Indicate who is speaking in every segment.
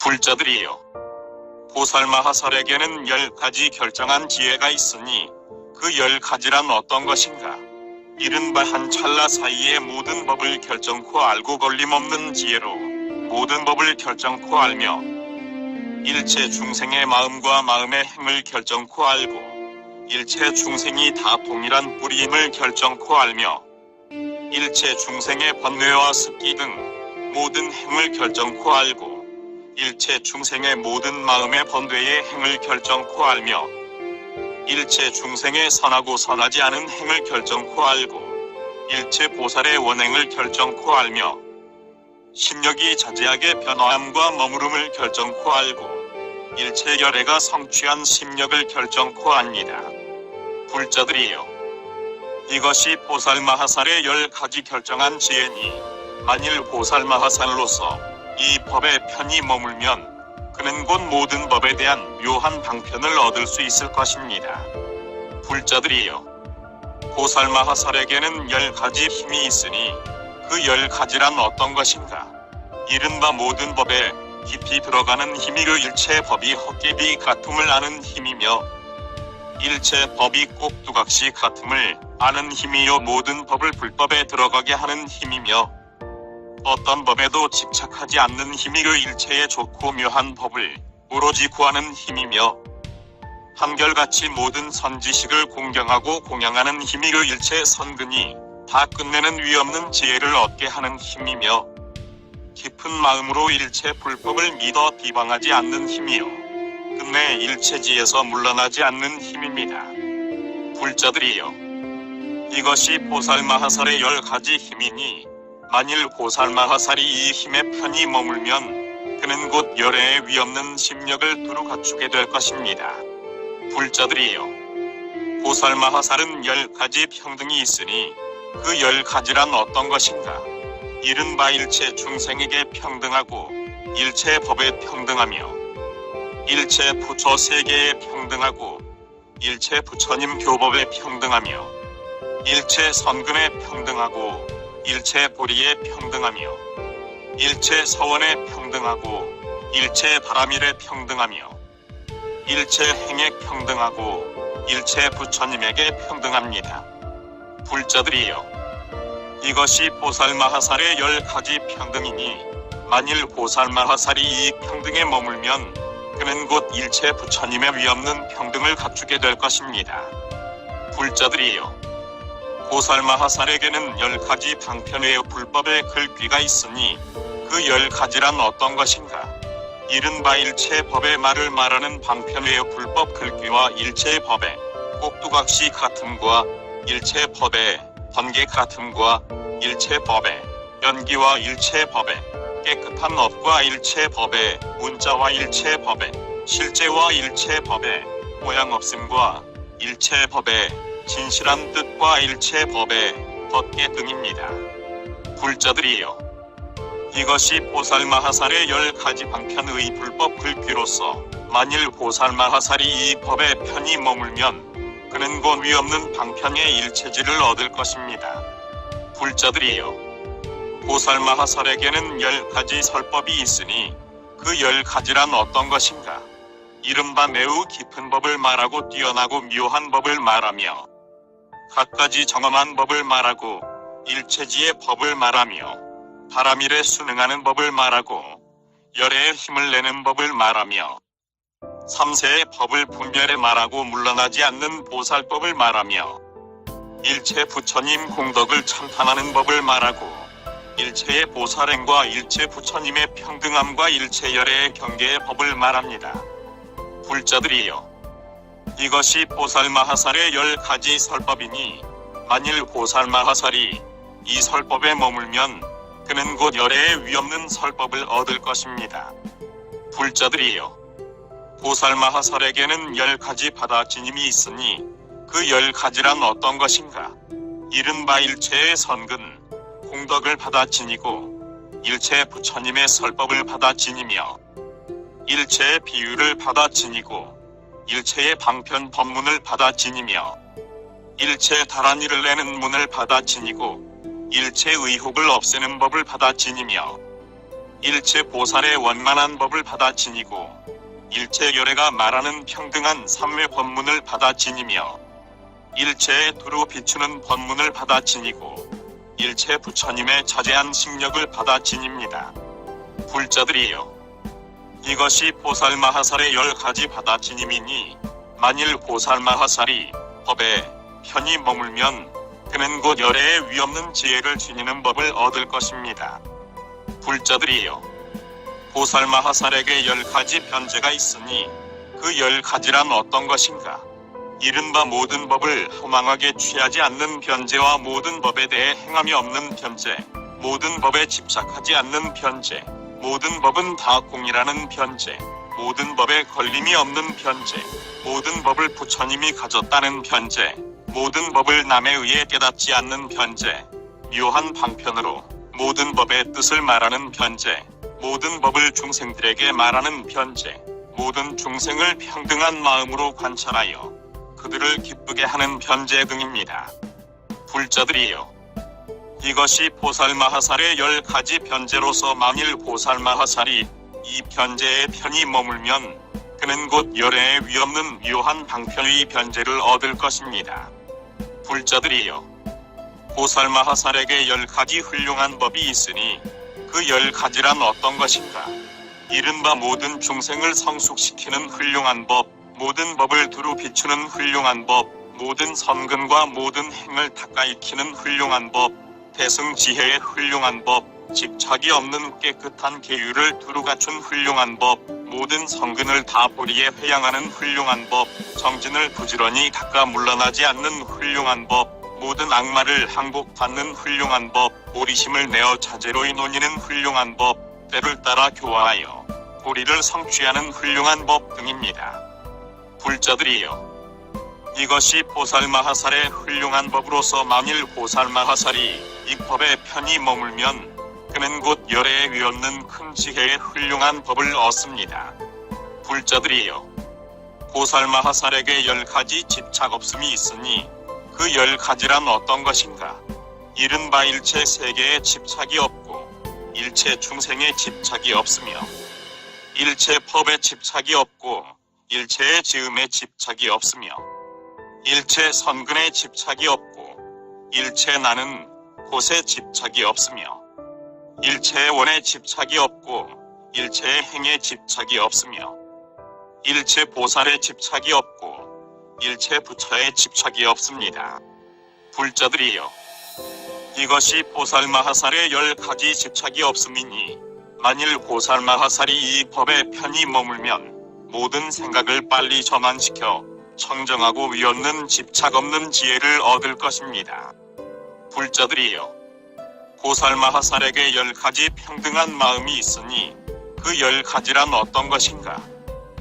Speaker 1: 불자들이여, 보살마하살에게는 10가지 결정한 지혜가 있으니 그 10가지란 어떤 것인가? 이른바 한 찰나 사이에 모든 법을 결정코 알고 걸림없는 지혜로 모든 법을 결정코 알며 일체 중생의 마음과 마음의 행을 결정코 알고 일체 중생이 다 동일한 뿌리임을 결정코 알며 일체 중생의 번뇌와 습기 등 모든 행을 결정코 알고 일체 중생의 모든 마음의 번뇌의 행을 결정코 알며 일체 중생의 선하고 선하지 않은 행을 결정코 알고 일체 보살의 원행을 결정코 알며 심력이 자제하게 변화함과 머무름을 결정코 알고 일체 열애가 성취한 심력을 결정코 압니다. 불자들이여, 이것이 보살마하살의 10가지 결정한 지혜니 만일 보살마하살로서 이 법에 편히 머물면 그는 곧 모든 법에 대한 묘한 방편을 얻을 수 있을 것입니다. 불자들이여, 보살마하살에게는 10가지 힘이 있으니 그 10가지란 어떤 것인가? 이른바 모든 법에 깊이 들어가는 힘이 그 일체 법이 헛개비 같음을 아는 힘이며 일체 법이 꼭두각시 같음을 아는 힘이요 모든 법을 불법에 들어가게 하는 힘이며 어떤 법에도 집착하지 않는 힘이 그 일체의 좋고 묘한 법을 오로지 구하는 힘이며 한결같이 모든 선지식을 공경하고 공양하는 힘이 그 일체 선근이 다 끝내는 위없는 지혜를 얻게 하는 힘이며 깊은 마음으로 일체 불법을 믿어 비방하지 않는 힘이요 끝내 일체지에서 물러나지 않는 힘입니다. 불자들이여, 이것이 보살마하살의 10가지 힘이니 만일 보살마하살이 이 힘에 편히 머물면 그는 곧 열애의 위없는 심력을 두루 갖추게 될 것입니다. 불자들이여, 보살마하살은 10가지 평등이 있으니 그 10가지란 어떤 것인가? 이른바 일체 중생에게 평등하고 일체 법에 평등하며 일체 부처 세계에 평등하고 일체 부처님 교법에 평등하며 일체 선근에 평등하고 일체 보리에 평등하며 일체 서원에 평등하고 일체 바라밀에 평등하며 일체 행에 평등하고 일체 부처님에게 평등합니다. 불자들이여, 이것이 보살마하살의 10가지 평등이니 만일 보살마하살이 이 평등에 머물면 그는 곧 일체 부처님의 위없는 평등을 갖추게 될 것입니다. 불자들이여, 보살마하살에게는 10가지 방편 외의 불법의 글귀가 있으니 그 10가지란 어떤 것인가? 이른바 일체 법의 말을 말하는 방편 외의 불법 글귀와 일체 법의 꼭두각시 같음과 일체 법의 번개 같음과 일체 법의 연기와 일체 법의 깨끗한 업과 일체 법의 문자와 일체 법의 실제와 일체 법의 모양 없음과 일체 법의 진실한 뜻과 일체 법의 법계 등입니다. 불자들이여, 이것이 보살마하살의 10가지 방편의 불법 글귀로서 만일 보살마하살이 이 법에 편히 머물면 그는 곧 위없는 방편의 일체지를 얻을 것입니다. 불자들이여, 보살마하살에게는 10가지 설법이 있으니 그 10가지란 어떤 것인가? 이른바 매우 깊은 법을 말하고 뛰어나고 묘한 법을 말하며 갖가지 정엄한 법을 말하고 일체지의 법을 말하며 바라밀에 순응하는 법을 말하고 열애의 힘을 내는 법을 말하며 삼세의 법을 분별해 말하고 물러나지 않는 보살법을 말하며 일체 부처님 공덕을 찬탄하는 법을 말하고 일체의 보살행과 일체 부처님의 평등함과 일체 열애의 경계의 법을 말합니다. 불자들이여, 이것이 보살마하살의 10가지 설법이니 만일 보살마하살이 이 설법에 머물면 그는 곧 열애의 위없는 설법을 얻을 것입니다. 불자들이여, 보살마하살에게는 10가지 바다지님이 있으니 그 10가지란 어떤 것인가? 이른바 일체의 선근, 공덕을 받아 지니고 일체 부처님의 설법을 받아 지니며 일체의 비유를 받아 지니고 일체의 방편 법문을 받아 지니며 일체 다란 일을 내는 문을 받아 지니고 일체 의혹을 없애는 법을 받아 지니며 일체 보살의 원만한 법을 받아 지니고 일체 열애가 말하는 평등한 삼매 법문을 받아 지니며 일체에 두루 비추는 법문을 받아 지니고 일체 부처님의 자제한 sik력을 받아 지닙니다. 불자들이여, 이것이 보살마하살의 10가지 받아 지님이니 만일 보살마하살이 법에 편히 머물면 그는 곧 열애에 위없는 지혜를 지니는 법을 얻을 것입니다. 불자들이여, 보살마하살에게 10가지 변제가 있으니 그 10가지란 어떤 것인가? 이른바 모든 법을 허망하게 취하지 않는 변제와 모든 법에 대해 행함이 없는 변제, 모든 법에 집착하지 않는 변제, 모든 법은 다 공이라는 변제, 모든 법에 걸림이 없는 변제, 모든 법을 부처님이 가졌다는 변제, 모든 법을 남에 의해 깨닫지 않는 변제, 묘한 방편으로 모든 법의 뜻을 말하는 변제, 모든 법을 중생들에게 말하는 변제, 모든 중생을 평등한 마음으로 관찰하여 그들을 기쁘게 하는 변제 등입니다. 불자들이여, 이것이 보살마하살의 10가지 변제로서 만일 보살마하살이 이 변제에 편히 머물면 그는 곧 열애에 위없는 묘한 방편의 변제를 얻을 것입니다. 불자들이여, 보살마하살에게 10가지 훌륭한 법이 있으니 그 10가지란 어떤 것인가? 이른바 모든 중생을 성숙시키는 훌륭한 법, 모든 법을 두루 비추는 훌륭한 법, 모든 선근과 모든 행을 닦아 익히는 훌륭한 법, 대승지혜의 훌륭한 법, 집착이 없는 깨끗한 계율을 두루 갖춘 훌륭한 법, 모든 성근을 다 보리에 회양하는 훌륭한 법, 정진을 부지런히 닦아 물러나지 않는 훌륭한 법, 모든 악마를 항복받는 훌륭한 법, 오리심을 내어 자제로이 논이는 훌륭한 법, 때를 따라 교화하여 보리를 성취하는 훌륭한 법 등입니다. 불자들이여, 이것이 보살마하살의 훌륭한 법으로서 만일 보살마하살이 이 법에 편히 머물면 그는 곧 열애에 위없는 큰 지혜의 훌륭한 법을 얻습니다. 불자들이여, 보살마하살에게 10가지 집착 없음이 있으니 그 10가지란 어떤 것인가? 이른바 일체 세계에 집착이 없고 일체 중생에 집착이 없으며 일체 법에 집착이 없고 일체의 지음에 집착이 없으며 일체 선근에 집착이 없고 일체 나는 곳에 집착이 없으며 일체의 원에 집착이 없고 일체의 행에 집착이 없으며 일체 보살에 집착이 없고 일체 부처에 집착이 없습니다. 불자들이여, 이것이 보살마하살의 10가지 집착이 없음이니 만일 보살마하살이 이 법에 편히 머물면 모든 생각을 빨리 전환시켜 청정하고 위없는 집착 없는 지혜를 얻을 것입니다. 불자들이여, 보살마하살에게 10가지 평등한 마음이 있으니 그 10가지란 어떤 것인가?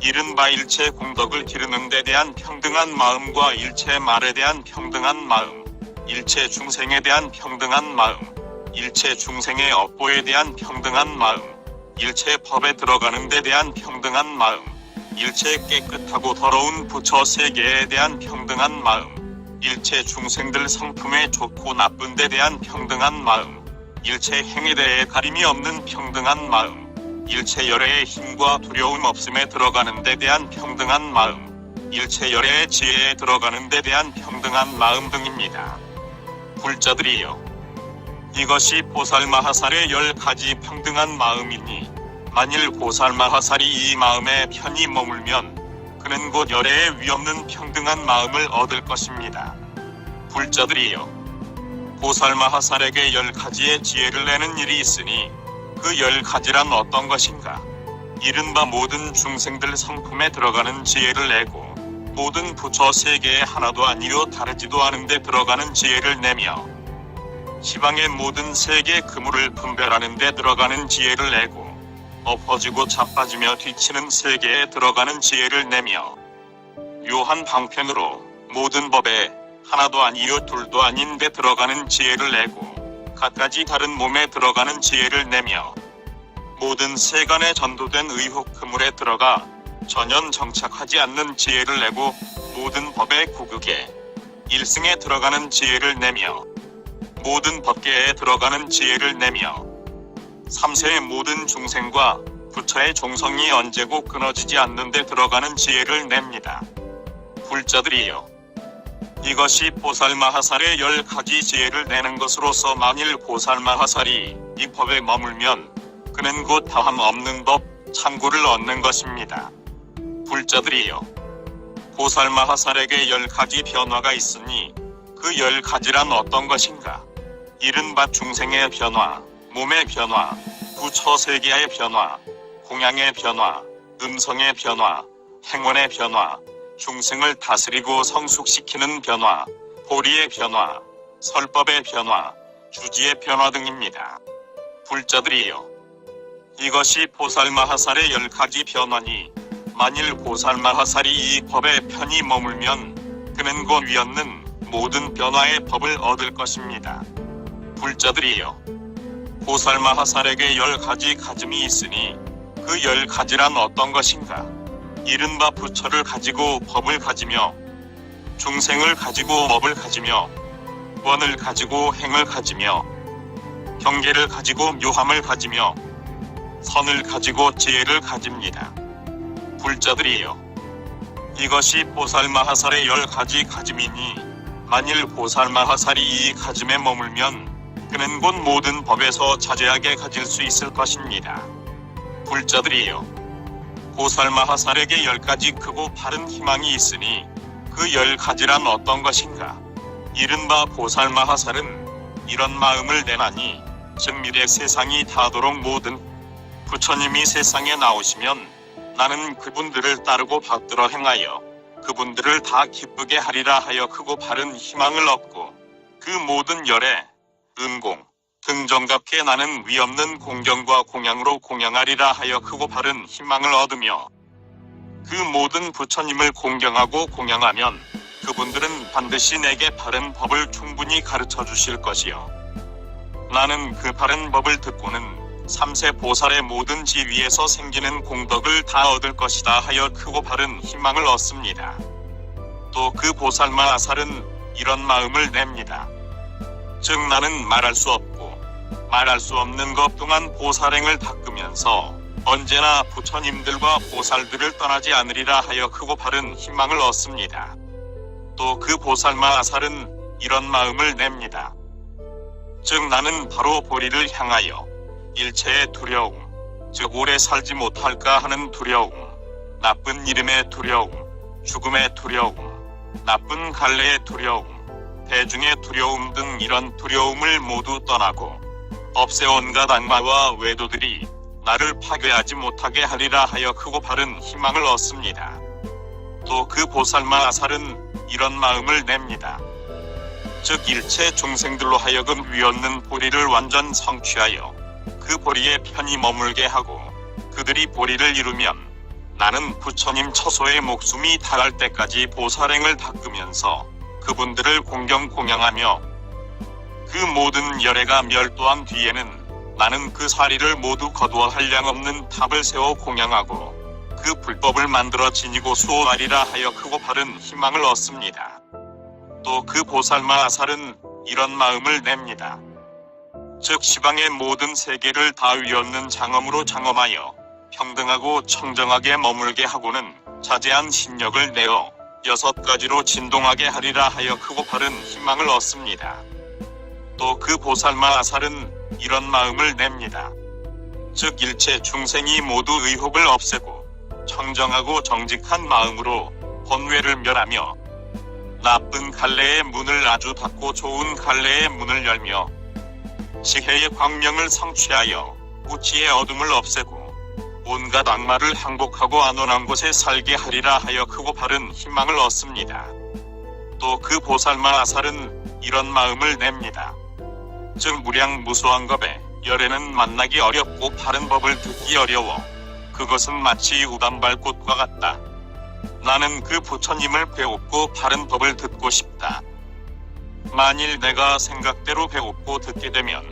Speaker 1: 이른바 일체 공덕을 기르는 데 대한 평등한 마음과 일체 말에 대한 평등한 마음, 일체 중생에 대한 평등한 마음, 일체 중생의 업보에 대한 평등한 마음, 일체 법에 들어가는 데 대한 평등한 마음, 일체 깨끗하고 더러운 부처 세계에 대한 평등한 마음, 일체 중생들 성품에 좋고 나쁜 데 대한 평등한 마음, 일체 행에 대해 가림이 없는 평등한 마음, 일체 열애의 힘과 두려움 없음에 들어가는 데 대한 평등한 마음, 일체 열애의 지혜에 들어가는 데 대한 평등한 마음 등입니다. 불자들이여, 이것이 보살마하살의 10가지 평등한 마음이니 만일 보살마하살이 이 마음에 편히 머물면 그는 곧 열애에 위없는 평등한 마음을 얻을 것입니다. 불자들이여, 보살마하살에게 10가지의 지혜를 내는 일이 있으니 그 10가지란 어떤 것인가? 이른바 모든 중생들 성품에 들어가는 지혜를 내고 모든 부처 세계에 하나도 아니요 다르지도 않은데 들어가는 지혜를 내며 지방의 모든 세계 그물을 분별하는 데 들어가는 지혜를 내고 엎어지고 자빠지며 뒤치는 세계에 들어가는 지혜를 내며 묘한 방편으로 모든 법에 하나도 아니요 둘도 아닌 데 들어가는 지혜를 내고 갖가지 다른 몸에 들어가는 지혜를 내며 모든 세간에 전도된 의혹 그물에 들어가 전혀 정착하지 않는 지혜를 내고 모든 법의 구극에 일승에 들어가는 지혜를 내며 모든 법계에 들어가는 지혜를 내며 3세의 모든 중생과 부처의 종성이 언제고 끊어지지 않는 데 들어가는 지혜를 냅니다. 불자들이여, 이것이 보살마하살의 10가지 지혜를 내는 것으로서 만일 보살마하살이 이 법에 머물면 그는 곧 다함 없는 법, 창구를 얻는 것입니다. 불자들이여, 보살마하살에게 10가지 변화가 있으니 그 10가지란 어떤 것인가? 이른바 중생의 변화, 몸의 변화, 부처 세계의 변화, 공양의 변화, 음성의 변화, 행원의 변화, 중생을 다스리고 성숙시키는 변화, 보리의 변화, 설법의 변화, 주지의 변화 등입니다. 불자들이여, 이것이 보살마하살의 10가지 변화니 만일 보살마하살이 이 법에 편히 머물면 그는 곧 위없는 모든 변화의 법을 얻을 것입니다. 불자들이여, 보살마하살에게 10가지 가짐이 있으니 그 10가지란 어떤 것인가? 이른바 부처를 가지고 법을 가지며 중생을 가지고 법을 가지며 원을 가지고 행을 가지며 경계를 가지고 묘함을 가지며 선을 가지고 지혜를 가집니다. 불자들이여, 이것이 보살마하살의 10가지 가짐이니 만일 보살마하살이 이 가짐에 머물면 그는 곧 모든 법에서 자제하게 가질 수 있을 것입니다. 불자들이여, 보살마하살에게 10가지 크고 바른 희망이 있으니 그 10가지란 어떤 것인가? 이른바 보살마하살은 이런 마음을 내나니 즉 미래 세상이 닿도록 모든 부처님이 세상에 나오시면 나는 그분들을 따르고 받들어 행하여 그분들을 다 기쁘게 하리라 하여 크고 바른 희망을 얻고 그 모든 열에 은공, 등정답게 나는 위없는 공경과 공양으로 공양하리라 하여 크고 바른 희망을 얻으며 그 모든 부처님을 공경하고 공양하면 그분들은 반드시 내게 바른 법을 충분히 가르쳐 주실 것이요. 나는 그 바른 법을 듣고는 3세 보살의 모든 지위에서 생기는 공덕을 다 얻을 것이다 하여 크고 바른 희망을 얻습니다. 또 그 보살마하살은 이런 마음을 냅니다. 즉 나는 말할 수 없고 말할 수 없는 것 동안 보살행을 닦으면서 언제나 부처님들과 보살들을 떠나지 않으리라 하여 크고 바른 희망을 얻습니다. 또 그 보살마하살은 이런 마음을 냅니다. 즉 나는 바로 보리를 향하여 일체의 두려움, 즉 오래 살지 못할까 하는 두려움, 나쁜 이름의 두려움, 죽음의 두려움, 나쁜 갈래의 두려움, 대중의 두려움 등 이런 두려움을 모두 떠나고 없애 온갖 악마와 외도들이 나를 파괴하지 못하게 하리라 하여 크고 바른 희망을 얻습니다. 또 그 보살마하살은 이런 마음을 냅니다. 즉 일체 중생들로 하여금 위없는 보리를 완전 성취하여 그 보리에 편히 머물게 하고 그들이 보리를 이루면 나는 부처님 처소의 목숨이 닿을 때까지 보살행을 닦으면서 그분들을 공경 공양하며 그 모든 열애가 멸도한 뒤에는 나는 그 사리를 모두 거두어 한량없는 탑을 세워 공양하고 그 불법을 만들어 지니고 수호하리라 하여 크고 바른 희망을 얻습니다. 또 그 보살마하살은 이런 마음을 냅니다. 즉 시방의 모든 세계를 다 위없는 장엄으로 장엄하여 평등하고 청정하게 머물게 하고는 자제한 신력을 내어 6가지로 진동하게 하리라 하여 크고 바른 희망을 얻습니다. 또 그 보살마하살은 이런 마음을 냅니다. 즉 일체 중생이 모두 의혹을 없애고 청정하고 정직한 마음으로 번뇌를 멸하며 나쁜 갈래의 문을 아주 닫고 좋은 갈래의 문을 열며 지혜의 광명을 성취하여 우치의 어둠을 없애고 온갖 악마를 항복하고 안온한 곳에 살게 하리라 하여 크고 바른 희망을 얻습니다. 또 그 보살마하살은 이런 마음을 냅니다. 즉 무량무소한 법에 열애는 만나기 어렵고 바른 법을 듣기 어려워 그것은 마치 우담발꽃과 같다. 나는 그 부처님을 배웁고 바른 법을 듣고 싶다. 만일 내가 생각대로 배웁고 듣게 되면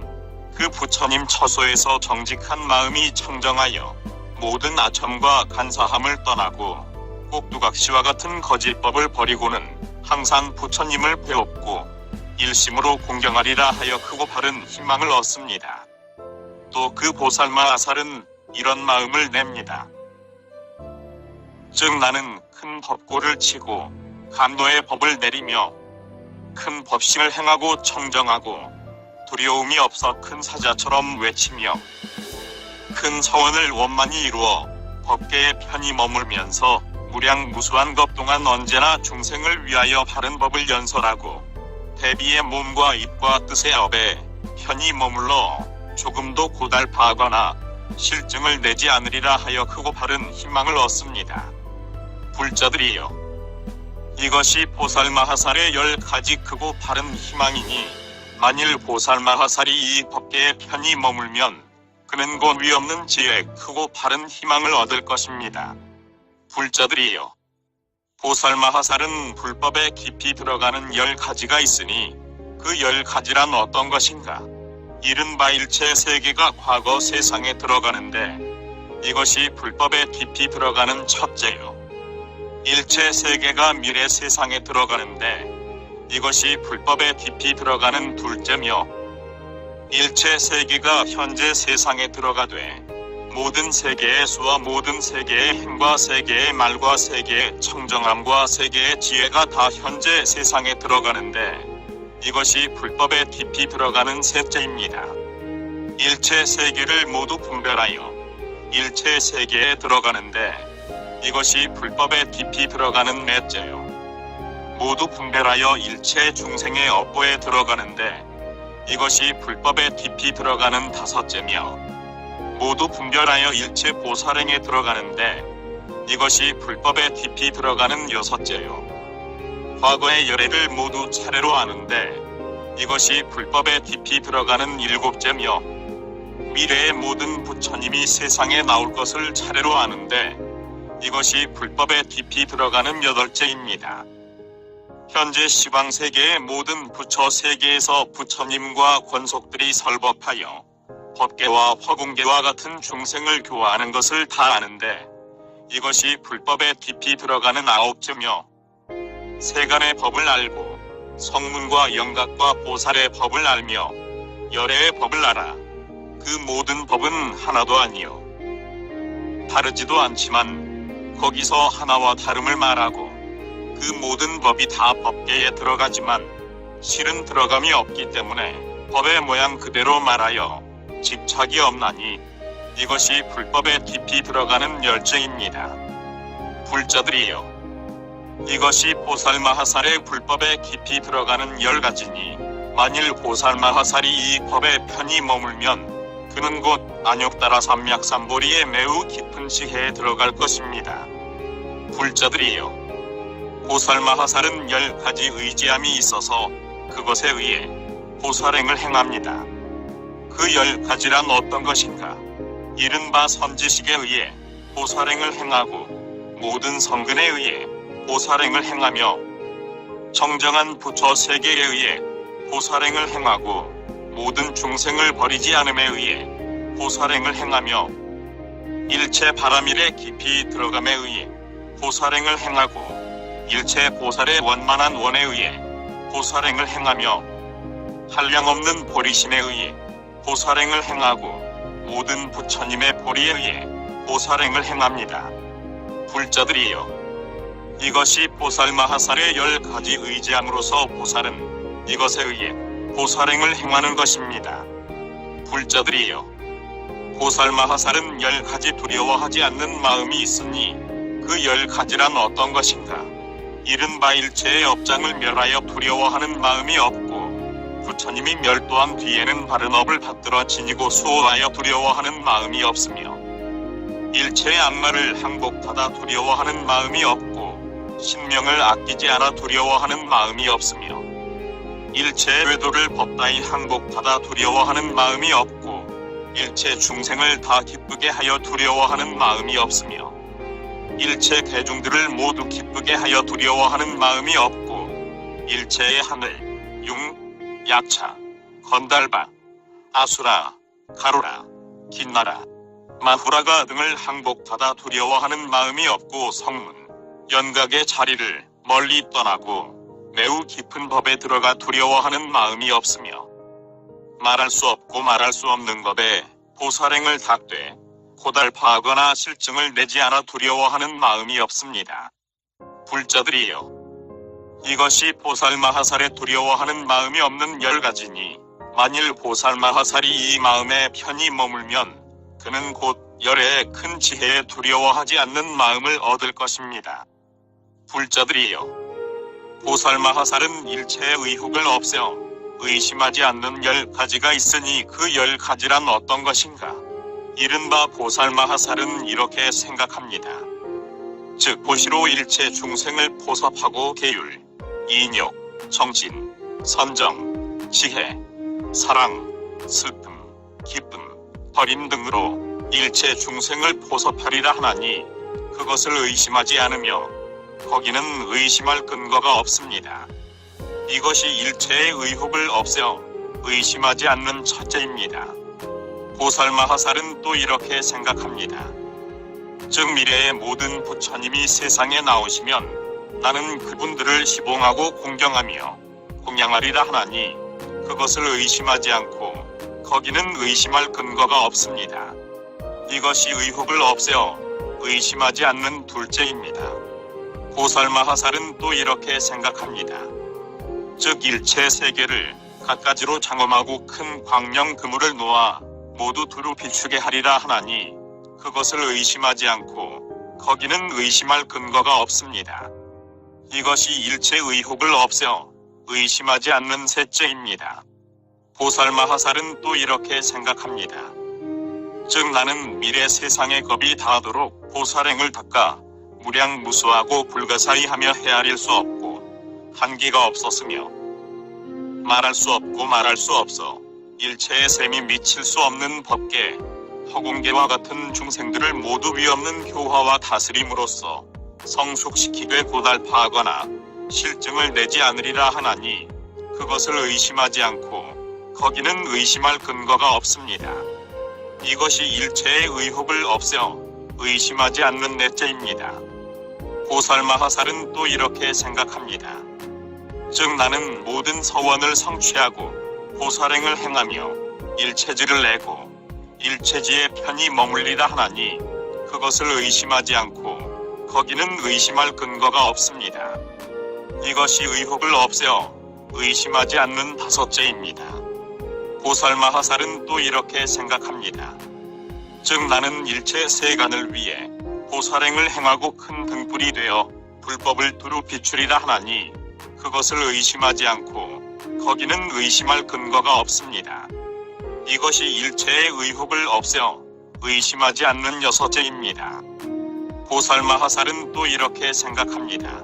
Speaker 1: 그 부처님 처소에서 정직한 마음이 청정하여 모든 아첨과 간사함을 떠나고 꼭두각시와 같은 거짓법을 버리고는 항상 부처님을 배웁고 일심으로 공경하리라 하여 크고 바른 희망을 얻습니다. 또 그 보살마 아살은 이런 마음을 냅니다. 즉 나는 큰 법고를 치고 감노의 법을 내리며 큰 법식을 행하고 청정하고 두려움이 없어 큰 사자처럼 외치며 큰 서원을 원만히 이루어 법계에 편히 머물면서 무량무수한 것 동안 언제나 중생을 위하여 바른 법을 연설하고 대비의 몸과 입과 뜻의 업에 편히 머물러 조금도 고달파하거나 실증을 내지 않으리라 하여 크고 바른 희망을 얻습니다. 불자들이여, 이것이 보살마하살의 10가지 크고 바른 희망이니 만일 보살마하살이 이 법계에 편히 머물면 그는 곧 위없는 지혜 크고 바른 희망을 얻을 것입니다. 불자들이여, 보살마하살은 불법에 깊이 들어가는 10가지가 있으니 그 10가지란 어떤 것인가? 이른바 일체 세계가 과거 세상에 들어가는데 이것이 불법에 깊이 들어가는 첫째요. 일체 세계가 미래 세상에 들어가는데 이것이 불법에 깊이 들어가는 둘째며 일체 세계가 현재 세상에 들어가되 모든 세계의 수와 모든 세계의 행과 세계의 말과 세계의 청정함과 세계의 지혜가 다 현재 세상에 들어가는데 이것이 불법에 깊이 들어가는 셋째입니다. 일체 세계를 모두 분별하여 일체 세계에 들어가는데 이것이 불법에 깊이 들어가는 넷째요. 모두 분별하여 일체 중생의 업보에 들어가는데 이것이 불법에 깊이 들어가는 다섯째며 모두 분별하여 일체 보살행에 들어가는데 이것이 불법에 깊이 들어가는 여섯째요. 과거의 열애를 모두 차례로 아는데 이것이 불법에 깊이 들어가는 일곱째며 미래의 모든 부처님이 세상에 나올 것을 차례로 아는데 이것이 불법에 깊이 들어가는 여덟째입니다. 현재 시방세계의 모든 부처 세계에서 부처님과 권속들이 설법하여 법계와 화공계와 같은 중생을 교화하는 것을 다 아는데 이것이 불법에 깊이 들어가는 아홉째며 세간의 법을 알고 성문과 영각과 보살의 법을 알며 열애의 법을 알아. 그 모든 법은 하나도 아니요 다르지도 않지만 거기서 하나와 다름을 말하고 그 모든 법이 다 법계에 들어가지만 실은 들어감이 없기 때문에 법의 모양 그대로 말하여 집착이 없나니 이것이 불법에 깊이 들어가는 열째입니다. 불자들이여, 이것이 보살마하살의 불법에 깊이 들어가는 10가지니 만일 보살마하살이 이 법에 편히 머물면 그는 곧 안욕따라 삼맥삼보리에 매우 깊은 지혜에 들어갈 것입니다. 불자들이여, 보살마하살은 10가지 의지함이 있어서 그것에 의해 보살행을 행합니다. 그 10가지란 어떤 것인가? 이른바 선지식에 의해 보살행을 행하고 모든 성근에 의해 보살행을 행하며 정정한 부처 세계에 의해 보살행을 행하고 모든 중생을 버리지 않음에 의해 보살행을 행하며 일체 바람일에 깊이 들어감에 의해 보살행을 행하고 일체 보살의 원만한 원에 의해 보살행을 행하며 한량없는 보리심에 의해 보살행을 행하고 모든 부처님의 보리에 의해 보살행을 행합니다. 불자들이여, 이것이 보살마하살의 10가지 의지함으로써 보살은 이것에 의해 보살행을 행하는 것입니다. 불자들이여, 보살마하살은 10가지 두려워하지 않는 마음이 있으니 그 10가지란 어떤 것인가? 이른바 일체의 업장을 멸하여 두려워하는 마음이 없고 부처님이 멸도한 뒤에는 바른 업을 받들어 지니고 수호하여 두려워하는 마음이 없으며 일체의 악마를 항복하다 두려워하는 마음이 없고 신명을 아끼지 않아 두려워하는 마음이 없으며 일체의 외도를 법다이 항복하다 두려워하는 마음이 없고 일체 중생을 다 기쁘게 하여 두려워하는 마음이 없으며 일체 대중들을 모두 기쁘게 하여 두려워하는 마음이 없고 일체의 하늘, 융, 약차, 건달바, 아수라, 가루라, 긴나라, 마후라가 등을 항복하다 두려워하는 마음이 없고 성문, 연각의 자리를 멀리 떠나고 매우 깊은 법에 들어가 두려워하는 마음이 없으며 말할 수 없고 말할 수 없는 법에 보살행을 닦되 고달파하거나 실증을 내지 않아 두려워하는 마음이 없습니다. 불자들이여, 이것이 보살마하살에 두려워하는 마음이 없는 10가지니 만일 보살마하살이 이 마음에 편히 머물면 그는 곧 열의 큰 지혜에 두려워하지 않는 마음을 얻을 것입니다. 불자들이여, 보살마하살은 일체의 의혹을 없애어 의심하지 않는 10가지가 있으니 그 10가지란 어떤 것인가? 이른바 보살마하살은 이렇게 생각합니다. 즉 보시로 일체 중생을 포섭하고 계율, 인욕, 정진, 선정, 지혜, 사랑, 슬픔, 기쁨, 버림 등으로 일체 중생을 포섭하리라 하나니 그것을 의심하지 않으며 거기는 의심할 근거가 없습니다. 이것이 일체의 의혹을 없애어 의심하지 않는 첫째입니다. 보살마하살은 또 이렇게 생각합니다. 즉 미래의 모든 부처님이 세상에 나오시면 나는 그분들을 시봉하고 공경하며 공양하리라 하나니 그것을 의심하지 않고 거기는 의심할 근거가 없습니다. 이것이 의혹을 없애어 의심하지 않는 둘째입니다. 보살마하살은 또 이렇게 생각합니다. 즉 일체 세계를 갖가지로 장엄하고 큰 광명 그물을 놓아 모두 두루 비추게 하리라 하나니 그것을 의심하지 않고 거기는 의심할 근거가 없습니다. 이것이 일체 의혹을 없애어 의심하지 않는 셋째입니다. 보살마하살은 또 이렇게 생각합니다. 즉 나는 미래 세상의 겁이 다하도록 보살행을 닦아 무량무수하고 불가사의 하며 헤아릴 수 없고 한계가 없었으며 말할 수 없고 말할 수 없어 일체의 셈이 미칠 수 없는 법계 허공계와 같은 중생들을 모두 위없는 교화와 다스림으로써 성숙시키되 고달파하거나 실증을 내지 않으리라 하나니 그것을 의심하지 않고 거기는 의심할 근거가 없습니다. 이것이 일체의 의혹을 없애어 의심하지 않는 넷째입니다. 보살마하살은 또 이렇게 생각합니다. 즉 나는 모든 서원을 성취하고 보살행을 행하며 일체지를 내고 일체지에 편히 머물리라 하나니 그것을 의심하지 않고 거기는 의심할 근거가 없습니다. 이것이 의혹을 없애어 의심하지 않는 다섯째입니다. 보살마하살은 또 이렇게 생각합니다. 즉 나는 일체 세간을 위해 보살행을 행하고 큰 등불이 되어 불법을 두루 비추리라 하나니 그것을 의심하지 않고 거기는 의심할 근거가 없습니다. 이것이 일체의 의혹을 없애어 의심하지 않는 여섯째입니다. 보살마하살은 또 이렇게 생각합니다.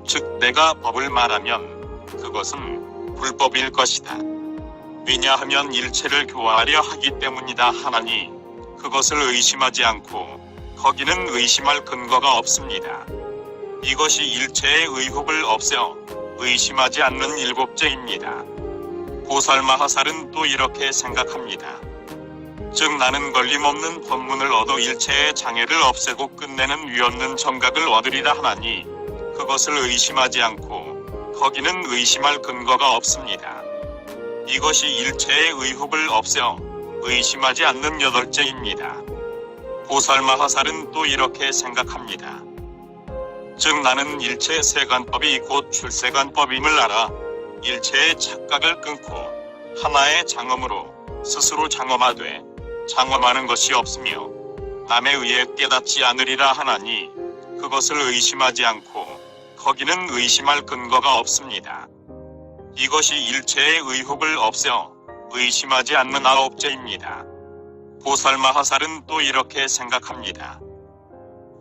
Speaker 1: 즉 내가 법을 말하면 그것은 불법일 것이다. 왜냐하면 일체를 교화하려 하기 때문이다 하나니 그것을 의심하지 않고 거기는 의심할 근거가 없습니다. 이것이 일체의 의혹을 없애어 의심하지 않는 일곱째입니다. 보살마하살은 또 이렇게 생각합니다. 즉 나는 걸림없는 법문을 얻어 일체의 장애를 없애고 끝내는 위없는 정각을 얻으리라 하나니 그것을 의심하지 않고 거기는 의심할 근거가 없습니다. 이것이 일체의 의혹을 없애어 의심하지 않는 여덟째입니다. 보살마하살은 또 이렇게 생각합니다. 즉 나는 일체 세간법이 곧 출세간법임을 알아 일체의 착각을 끊고 하나의 장엄으로 스스로 장엄하되 장엄하는 것이 없으며 남에 의해 깨닫지 않으리라 하나니 그것을 의심하지 않고 거기는 의심할 근거가 없습니다. 이것이 일체의 의혹을 없애어 의심하지 않는 아홉째입니다. 보살마하살은 또 이렇게 생각합니다.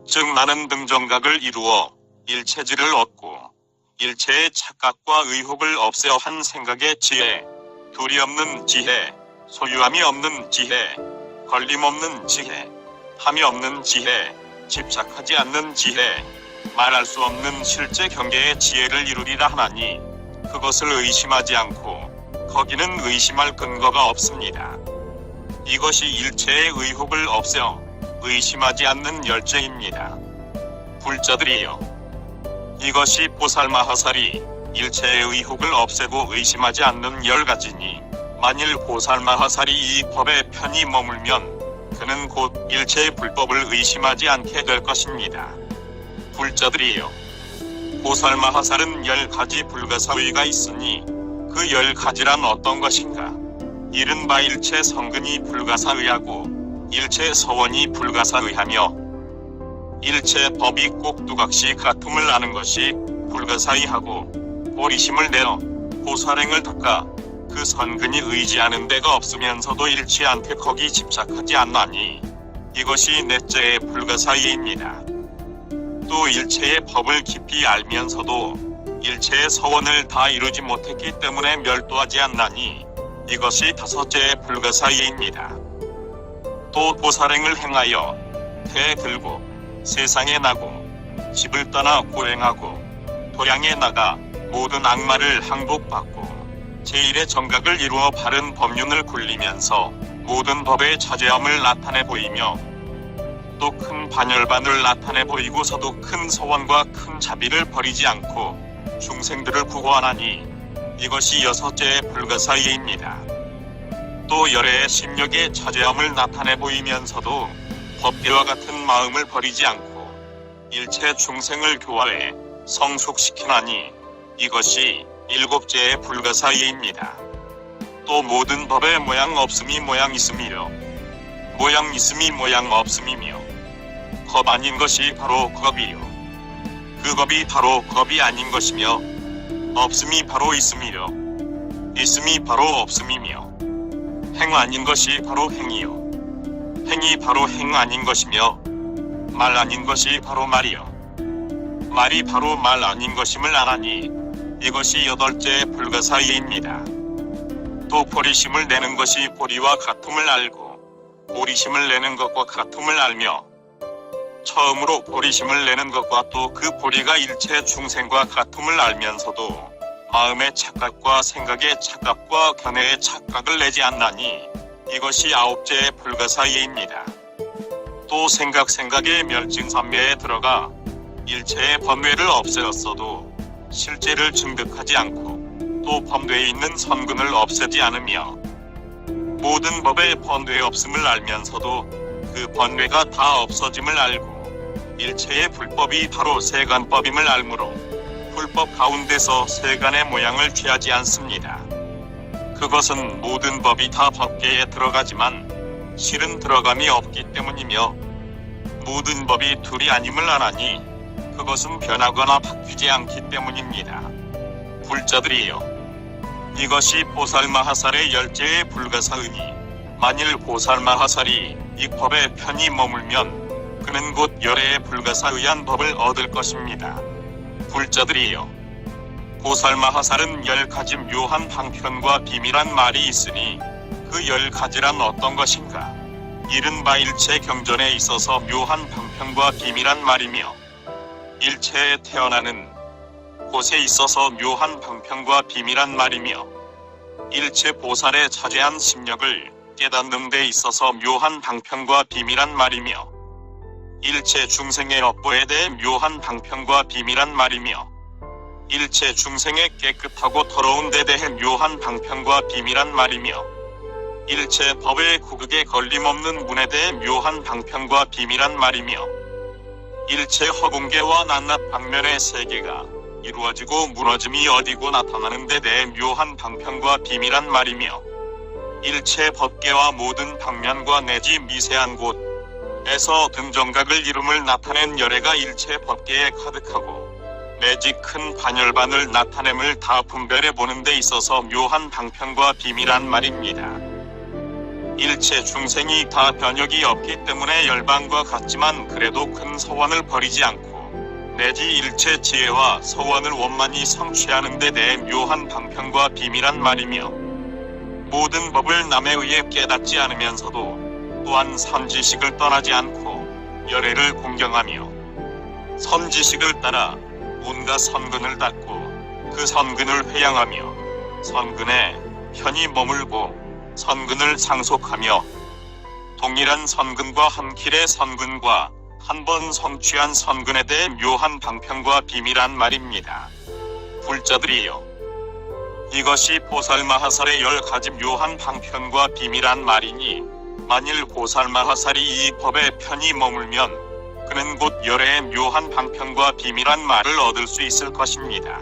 Speaker 1: 즉 나는 등정각을 이루어 일체지를 얻고 일체의 착각과 의혹을 없애어 한 생각의 지혜, 둘이 없는 지혜, 소유함이 없는 지혜, 걸림 없는 지혜, 함이 없는 지혜, 집착하지 않는 지혜, 말할 수 없는 실제 경계의 지혜를 이루리라 하나니 그것을 의심하지 않고 거기는 의심할 근거가 없습니다. 이것이 일체의 의혹을 없애어 의심하지 않는 열째입니다. 불자들이여, 이것이 보살마하살이 일체의 의혹을 없애고 의심하지 않는 10가지니 만일 보살마하살이 이 법에 편히 머물면 그는 곧 일체의 불법을 의심하지 않게 될 것입니다. 불자들이여, 보살마하살은 10가지 불가사의가 있으니 그 10가지란 어떤 것인가? 이른바 일체 성근이 불가사의하고 일체 서원이 불가사의하며 일체 법이 꼭두각시 같음을 아는 것이 불가사의하고 보리심을 내어 보살행을 닦아 그 선근이 의지하는 데가 없으면서도 잃지 않게 거기 집착하지 않나니 이것이 넷째의 불가사의입니다. 또 일체의 법을 깊이 알면서도 일체의 서원을 다 이루지 못했기 때문에 멸도하지 않나니 이것이 다섯째의 불가사의입니다. 또 보살행을 행하여 태 들고 세상에 나고 집을 떠나 고행하고 도량에 나가 모든 악마를 항복받고 제1의 정각을 이루어 바른 법륜을 굴리면서 모든 법의 자제함을 나타내 보이며 또 큰 반열반을 나타내 보이고서도 큰 서원과 큰 자비를 버리지 않고 중생들을 구원하니 이것이 여섯째의 불가사의입니다. 또 열애의 심력의 자제함을 나타내 보이면서도 법계와 같은 마음을 버리지 않고 일체 중생을 교화해 성숙시키나니 이것이 일곱째의 불가사의입니다. 또 모든 법의 모양 없음이 모양 있음이며 모양 있음이 모양 없음이며 겁 아닌 것이 바로 겁이요 그 겁이 바로 겁이 아닌 것이며 없음이 바로 있음이요 있음이 바로 없음이며 행 아닌 것이 바로 행이요 행이 바로 행 아닌 것이며 말 아닌 것이 바로 말이요 말이 바로 말 아닌 것임을 아나니 이것이 여덟째의 불가사의입니다. 또 보리심을 내는 것이 보리와 같음을 알고 보리심을 내는 것과 같음을 알며 처음으로 보리심을 내는 것과 또 그 보리가 일체 중생과 같음을 알면서도 마음의 착각과 생각의 착각과 견해의 착각을 내지 않나니 이것이 아홉째의 불가사의입니다. 또 생각의 멸증선매에 들어가 일체의 번뇌를 없애었어도 실제를 증득하지 않고 또 번뇌에 있는 선근을 없애지 않으며 모든 법의 번뇌 없음을 알면서도 그 번뇌가 다 없어짐을 알고 일체의 불법이 바로 세간법임을 알므로 불법 가운데서 세간의 모양을 취하지 않습니다. 그것은 모든 법이 다 법계에 들어가지만 실은 들어감이 없기 때문이며 모든 법이 둘이 아님을 아나니 그것은 변하거나 바뀌지 않기 때문입니다. 불자들이여, 이것이 보살마하살의 열째의 불가사의니 만일 보살마하살이 이 법에 편히 머물면 그는 곧 열애의 불가사의한 법을 얻을 것입니다. 불자들이여, 보살마하살은 10가지 묘한 방편과 비밀한 말이 있으니 그 10가지란 어떤 것인가? 이른바 일체 경전에 있어서 묘한 방편과 비밀한 말이며 일체에 태어나는 곳에 있어서 묘한 방편과 비밀한 말이며 일체 보살의 자제한 심력을 깨닫는 데 있어서 묘한 방편과 비밀한 말이며 일체 중생의 업보에 대해 묘한 방편과 비밀한 말이며 일체 중생의 깨끗하고 더러운 데 대해 묘한 방편과 비밀한 말이며 일체 법의 구극에 걸림없는 문에 대해 묘한 방편과 비밀한 말이며 일체 허공계와 낱낱 방면의 세계가 이루어지고 무너짐이 어디고 나타나는 데 대해 묘한 방편과 비밀한 말이며 일체 법계와 모든 방면과 내지 미세한 곳에서 등정각을 이름을 나타낸 열애가 일체 법계에 가득하고 내지 큰 반열반을 나타냄을 다 분별해 보는 데 있어서 묘한 방편과 비밀한 말입니다. 일체 중생이 다 변혁이 없기 때문에 열반과 같지만 그래도 큰 서원을 버리지 않고 내지 일체 지혜와 서원을 원만히 성취하는 데 대해 묘한 방편과 비밀한 말이며 모든 법을 남에 의해 깨닫지 않으면서도 또한 선지식을 떠나지 않고 열애를 공경하며 선지식을 따라 온갖 선근을 닦고 그 선근을 회양하며 선근에 편히 머물고 선근을 상속하며 동일한 선근과 한 길의 선근과 한 번 성취한 선근에 대해 묘한 방편과 비밀한 말입니다. 불자들이여, 이것이 보살마하살의 10가지 묘한 방편과 비밀한 말이니 만일 보살마하살이 이 법에 편히 머물면 그는 곧 열의 묘한 방편과 비밀한 말을 얻을 수 있을 것입니다.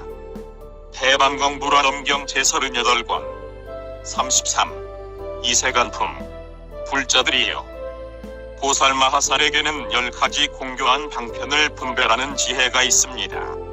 Speaker 1: 대방공불화엄경 제38권 33. 이세간품 불자들이여, 보살마하살에게는 10가지 공교한 방편을 분별하는 지혜가 있습니다.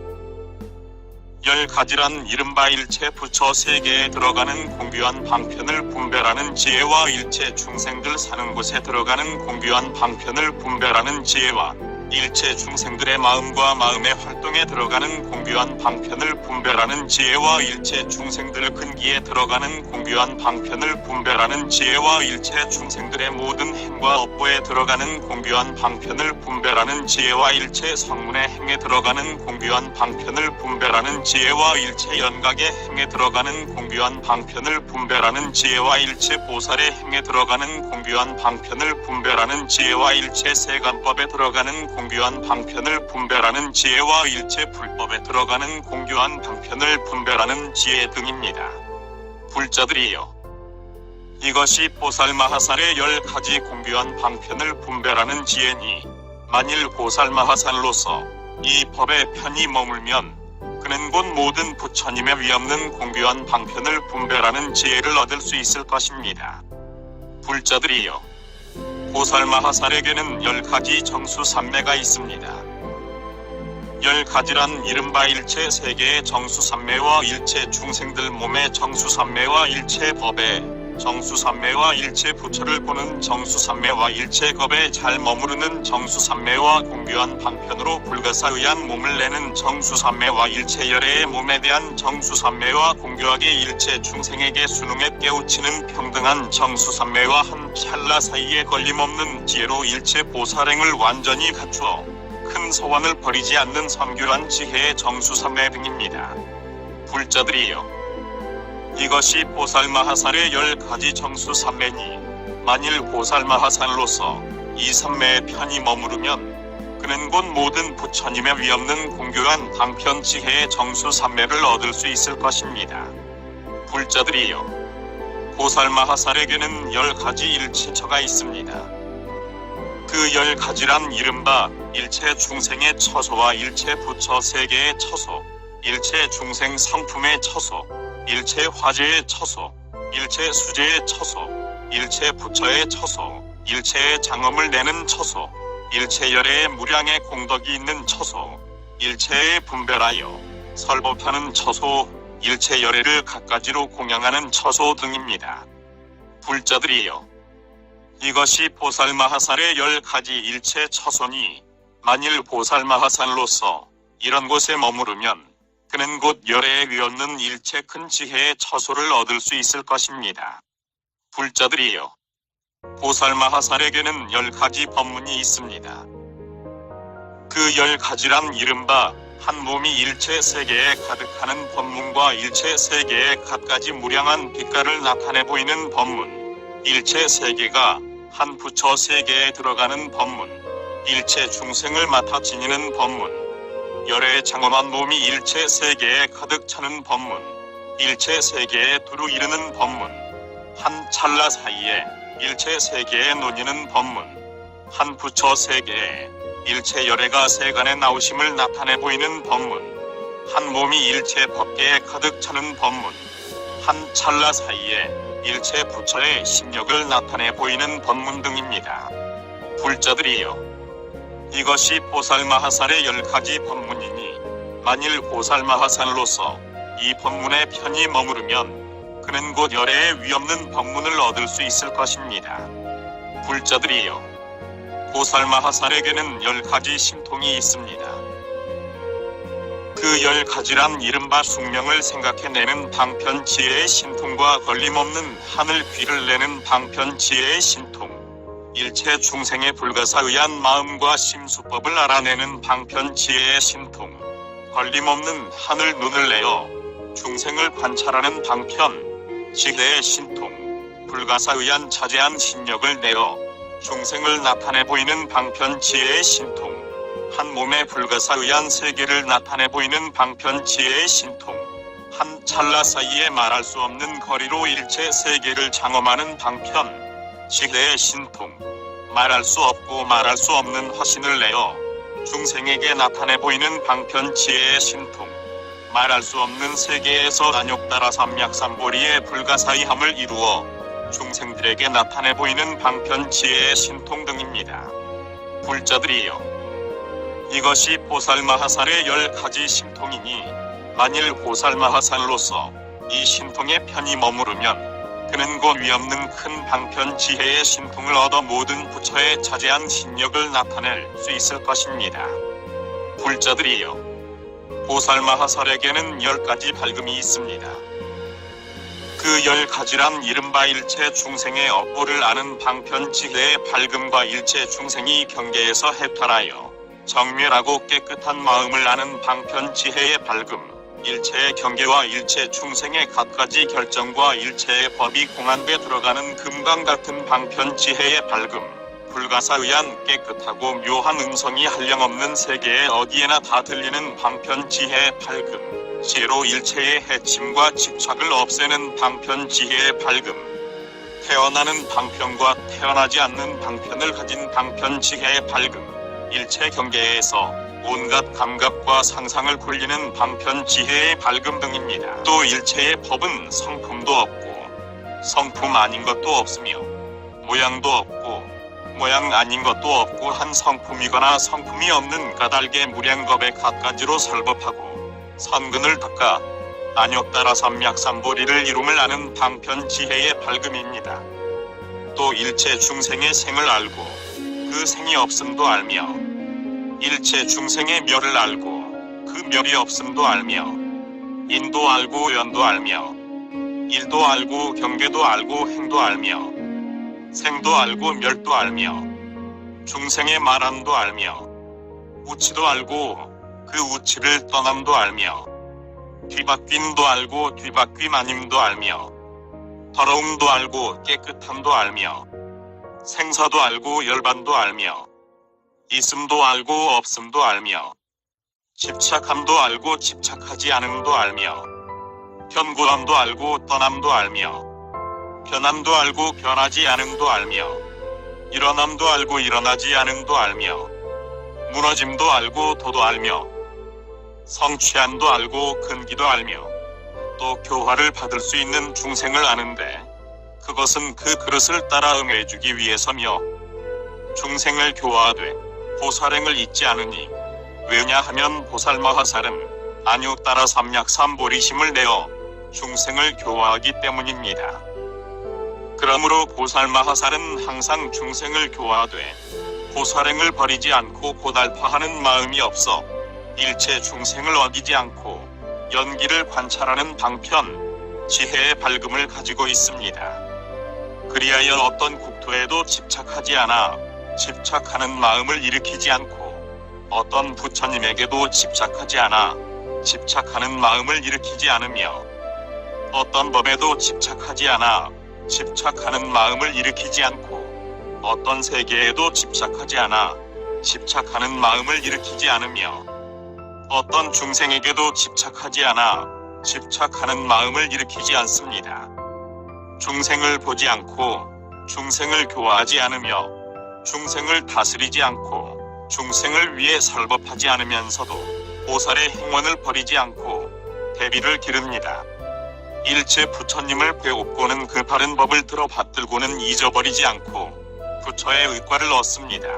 Speaker 1: 10가지란 이른바 일체 부처 세계에 들어가는 공교한 방편을 분별하는 지혜와 일체 중생들 사는 곳에 들어가는 공교한 방편을 분별하는 지혜와 일체 중생들의 마음과 마음의 활동에 들어가는 공교한 방편을 분별하는 지혜와 일체 중생들 근기에 들어가는 공교한 방편을 분별하는 지혜와 일체 중생들의 모든 행과 업보에 들어가는 공교한 방편을 분별하는 지혜와 일체 성문의 행에 들어가는 공교한 방편을 분별하는 지혜와 일체 연각의 행에 들어가는 공교한 방편을 분별하는 지혜와 일체 보살의 행에 들어가는 공교한 방편을 분별하는 지혜와 일체 세간법에 들어가는 공교한 방편을 분별하는 지혜와 일체 불법에 들어가는 공교한 방편을 분별하는 지혜 등입니다. 불자들이여, 이것이 보살마하살의 10가지 공교한 방편을 분별하는 지혜니 만일 보살마하살로서 이 법에 편히 머물면 그는 곧 모든 부처님의 위없는 공교한 방편을 분별하는 지혜를 얻을 수 있을 것입니다. 불자들이여, 보살마하살에게는 10가지 정수삼매가 있습니다. 10가지란 이른바 일체 세계의 정수삼매와 일체 중생들 몸의 정수삼매와 일체 법의 정수삼매와 일체 부처를 보는 정수삼매와 일체 겁에 잘 머무르는 정수삼매와 공교한 방편으로 불가사의한 몸을 내는 정수삼매와 일체 열애의 몸에 대한 정수삼매와 공교하게 일체 중생에게 순응에 깨우치는 평등한 정수삼매와 한 찰나 사이에 걸림없는 지혜로 일체 보살행을 완전히 갖추어 큰 소원을 버리지 않는 성규한 지혜의 정수삼매 등입니다. 불자들이여, 이것이 보살마하살의 10가지 정수삼매니 만일 보살마하살로서 이 삼매에 편히 머무르면 그는 곧 모든 부처님의 위없는 공교한 방편 지혜의 정수삼매를 얻을 수 있을 것입니다. 불자들이여, 보살마하살에게는 10가지 일체처가 있습니다. 그 10가지란 이른바 일체 중생의 처소와 일체 부처 세계의 처소, 일체 중생 성품의 처소, 일체 화제의 처소, 일체 수제의 처소, 일체 부처의 처소, 일체의 장엄을 내는 처소, 일체 열애의 무량의 공덕이 있는 처소, 일체의 분별하여 설법하는 처소, 일체 열애를 갖가지로 공양하는 처소 등입니다. 불자들이여, 이것이 보살마하살의 10가지 일체 처소니 만일 보살마하살로서 이런 곳에 머무르면 그는 곧 열애에 위없는 일체 큰 지혜의 처소를 얻을 수 있을 것입니다. 불자들이여, 보살마하살에게는 10가지 법문이 있습니다. 그 10가지란 이른바 한 몸이 일체 세계에 가득하는 법문과 일체 세계에 갖가지 무량한 빛깔을 나타내 보이는 법문, 일체 세계가 한 부처 세계에 들어가는 법문, 일체 중생을 맡아 지니는 법문, 열애의 장엄한 몸이 일체 세계에 가득 차는 법문, 일체 세계에 두루 이르는 법문, 한 찰나 사이에 일체 세계에 논이는 법문, 한 부처 세계에 일체 열애가 세간에 나오심을 나타내 보이는 법문, 한 몸이 일체 법계에 가득 차는 법문, 한 찰나 사이에 일체 부처의 심력을 나타내 보이는 법문 등입니다. 불자들이여, 이것이 보살마하살의 10가지 법문이니 만일 보살마하살로서 이 법문에 편히 머무르면 그는 곧 열애에 위없는 법문을 얻을 수 있을 것입니다. 불자들이여, 보살마하살에게는 10가지 신통이 있습니다. 그 10가지란 이른바 숙명을 생각해내는 방편지혜의 신통과 걸림없는 하늘 귀를 내는 방편지혜의 신통, 일체 중생의 불가사의한 마음과 심수법을 알아내는 방편지혜의 신통, 걸림없는 하늘 눈을 내어 중생을 관찰하는 방편 지혜의 신통, 불가사의한 자제한 신력을 내어 중생을 나타내 보이는 방편지혜의 신통, 한 몸의 불가사의한 세계를 나타내 보이는 방편지혜의 신통, 한 찰나 사이에 말할 수 없는 거리로 일체 세계를 장엄하는 방편, 지혜의 신통, 말할 수 없고 말할 수 없는 화신을 내어 중생에게 나타내 보이는 방편 지혜의 신통, 말할 수 없는 세계에서 안욕 따라 삼약삼보리의 불가사의함을 이루어 중생들에게 나타내 보이는 방편 지혜의 신통 등입니다. 불자들이여, 이것이 보살마하살의 10가지 신통이니 만일 보살마하살로서 이 신통에 편히 머무르면 그는 그 위없는 큰 방편 지혜의 신통을 얻어 모든 부처의 자제한 신력을 나타낼 수 있을 것입니다. 불자들이여, 보살마하살에게는 10가지 밝음이 있습니다. 그 10가지란 이른바 일체 중생의 업보를 아는 방편 지혜의 밝음과 일체 중생이 경계에서 해탈하여 정멸하고 깨끗한 마음을 아는 방편 지혜의 밝음, 일체의 경계와 일체 중생의 갖가지 결정과 일체의 법이 공안돼 들어가는 금강 같은 방편 지혜의 밝음, 불가사의한 깨끗하고 묘한 음성이 한량없는 세계에 어디에나 다 들리는 방편 지혜의 밝음, 지혜로 일체의 해침과 집착을 없애는 방편 지혜의 밝음, 태어나는 방편과 태어나지 않는 방편을 가진 방편 지혜의 밝음, 일체 경계에서 온갖 감각과 상상을 굴리는 방편 지혜의 밝음 등입니다. 또 일체의 법은 성품도 없고 성품 아닌 것도 없으며 모양도 없고 모양 아닌 것도 없고 한 성품이거나 성품이 없는 까닭의 무량겁의 갖가지로 설법하고 선근을 닦아 안욕 따라 삼약삼보리를 이룸을 아는 방편 지혜의 밝음입니다. 또 일체 중생의 생을 알고 그 생이 없음도 알며 일체 중생의 멸을 알고 그 멸이 없음도 알며 인도 알고 연도 알며 일도 알고 경계도 알고 행도 알며 생도 알고 멸도 알며 중생의 말함도 알며 우치도 알고 그 우치를 떠남도 알며 뒤바뀜도 알고 뒤바뀜 아님도 알며 더러움도 알고 깨끗함도 알며 생사도 알고 열반도 알며 있음도 알고 없음도 알며 집착함도 알고 집착하지 않음도 알며 변고함도 알고 떠남도 알며 변함도 알고 변하지 않음도 알며 일어남도 알고 일어나지 않음도 알며 무너짐도 알고 도도 알며 성취함도 알고 근기도 알며 또 교화를 받을 수 있는 중생을 아는데 그것은 그 그릇을 따라 응해주기 위해서며 중생을 교화하되 보살행을 잊지 않으니 왜냐하면 보살마하살은 안욕 따라 삼약삼보리심을 내어 중생을 교화하기 때문입니다. 그러므로 보살마하살은 항상 중생을 교화하되 보살행을 버리지 않고 고달파하는 마음이 없어 일체 중생을 어기지 않고 연기를 관찰하는 방편, 지혜의 밝음을 가지고 있습니다. 그리하여 어떤 국토에도 집착하지 않아 집착하는 마음을 일으키지 않고 어떤 부처님에게도 집착하지 않아 집착하는 마음을 일으키지 않으며 어떤 법에도 집착하지 않아 집착하는 마음을 일으키지 않고 어떤 세계에도 집착하지 않아 집착하는 마음을 일으키지 않으며 어떤 중생에게도 집착하지 않아 집착하는 마음을 일으키지 않습니다. 중생을 보지 않고 중생을 교화하지 않으며 중생을 다스리지 않고 중생을 위해 설법하지 않으면서도 보살의 행원을 버리지 않고 대비를 기릅니다. 일체 부처님을 배웁고는 그 바른 법을 들어 받들고는 잊어버리지 않고 부처의 의과를 얻습니다.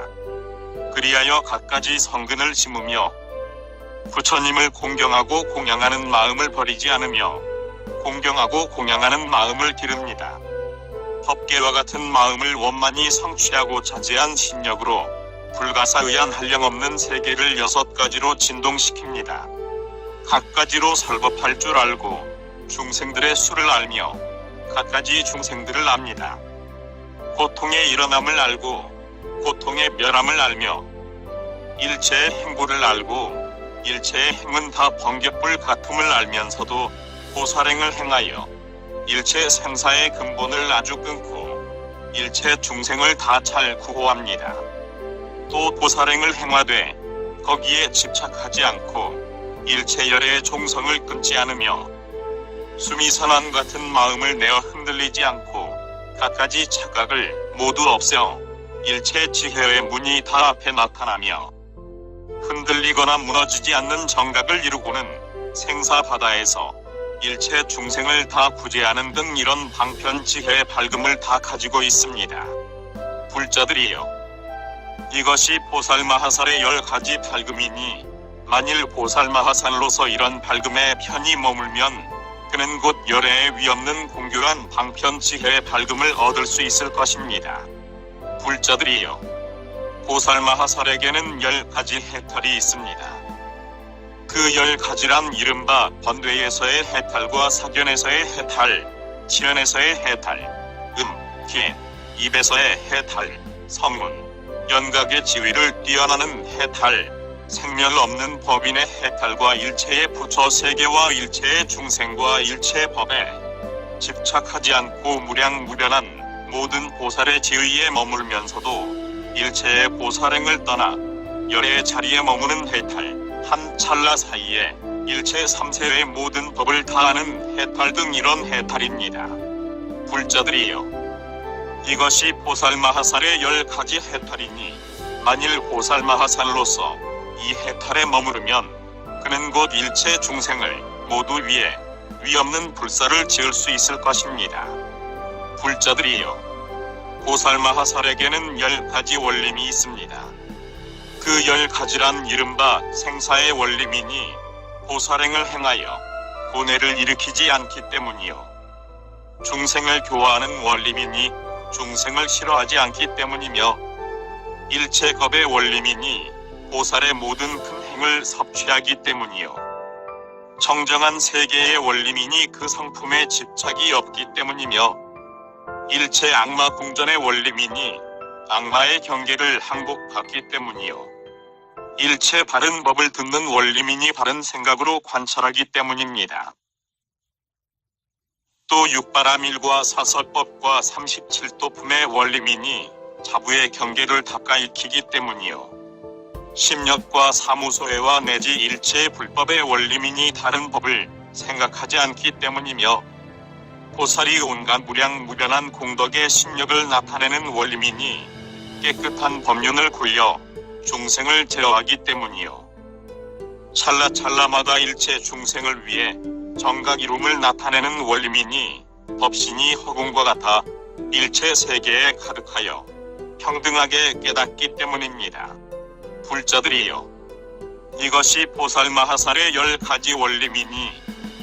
Speaker 1: 그리하여 갖가지 성근을 심으며 부처님을 공경하고 공양하는 마음을 버리지 않으며 공경하고 공양하는 마음을 기릅니다. 법계와 같은 마음을 원만히 성취하고 자제한 신력으로 불가사의한 한량없는 세계를 6가지로 진동시킵니다. 갖가지로 설법할 줄 알고 중생들의 수를 알며 갖가지 중생들을 압니다. 고통의 일어남을 알고 고통의 멸함을 알며 일체의 행보를 알고 일체의 행은 다 번개불 같음을 알면서도 보살행을 행하여 일체 생사의 근본을 아주 끊고 일체 중생을 다 잘 구호합니다. 또 보살행을 행하되 거기에 집착하지 않고 일체 열의 종성을 끊지 않으며 수미선원 같은 마음을 내어 흔들리지 않고 갖가지 착각을 모두 없애어 일체 지혜의 문이 다 앞에 나타나며 흔들리거나 무너지지 않는 정각을 이루고는 생사바다에서 일체 중생을 다 구제하는 등 이런 방편 지혜의 밝음을 다 가지고 있습니다. 불자들이여, 이것이 보살마하살의 10가지 밝음이니 만일 보살마하살로서 이런 밝음에 편히 머물면 그는 곧 열애에 위없는 공교한 방편 지혜의 밝음을 얻을 수 있을 것입니다. 불자들이여, 보살마하살에게는 10가지 해탈이 있습니다. 그 10가지란 이른바 번뇌에서의 해탈과 사견에서의 해탈, 치연에서의 해탈, 기, 입에서의 해탈, 성문, 연각의 지위를 뛰어나는 해탈, 생멸 없는 법인의 해탈과 일체의 부처 세계와 일체의 중생과 일체의 법에 집착하지 않고 무량무변한 모든 보살의 지위에 머물면서도 일체의 보살행을 떠나 열의 자리에 머무는 해탈, 한 찰나 사이에 일체 삼세의 모든 법을 다 아는 해탈 등 이런 해탈입니다. 불자들이여, 이것이 보살마하살의 10가지 해탈이니 만일 보살마하살로서 이 해탈에 머무르면 그는 곧 일체 중생을 모두 위에 위없는 불사를 지을 수 있을 것입니다. 불자들이여, 보살마하살에게는 10가지 원림이 있습니다. 그 10가지란 이른바 생사의 원림이니 보살행을 행하여 고뇌를 일으키지 않기 때문이요, 중생을 교화하는 원림이니 중생을 싫어하지 않기 때문이며, 일체 겁의 원림이니 보살의 모든 큰 행을 섭취하기 때문이요, 정정한 세계의 원림이니 그 성품에 집착이 없기 때문이며, 일체 악마 궁전의 원림이니 악마의 경계를 항복받기 때문이요, 일체 바른 법을 듣는 원림이니 바른 생각으로 관찰하기 때문입니다. 또 육바라밀과 사설법과 37도품의 원림이니 자부의 경계를 닦아 익히기 때문이요, 심력과 사무소회와 내지 일체의 불법의 원림이니 다른 법을 생각하지 않기 때문이며, 보살이 온갖 무량무변한 공덕의 신력을 나타내는 원림이니 깨끗한 법륜을 굴려 중생을 제어하기 때문이요, 찰나찰나마다 일체 중생을 위해 정각 이룸을 나타내는 원림이니 법신이 허공과 같아 일체 세계에 가득하여 평등하게 깨닫기 때문입니다. 불자들이여, 이것이 보살마하살의 10가지 원림이니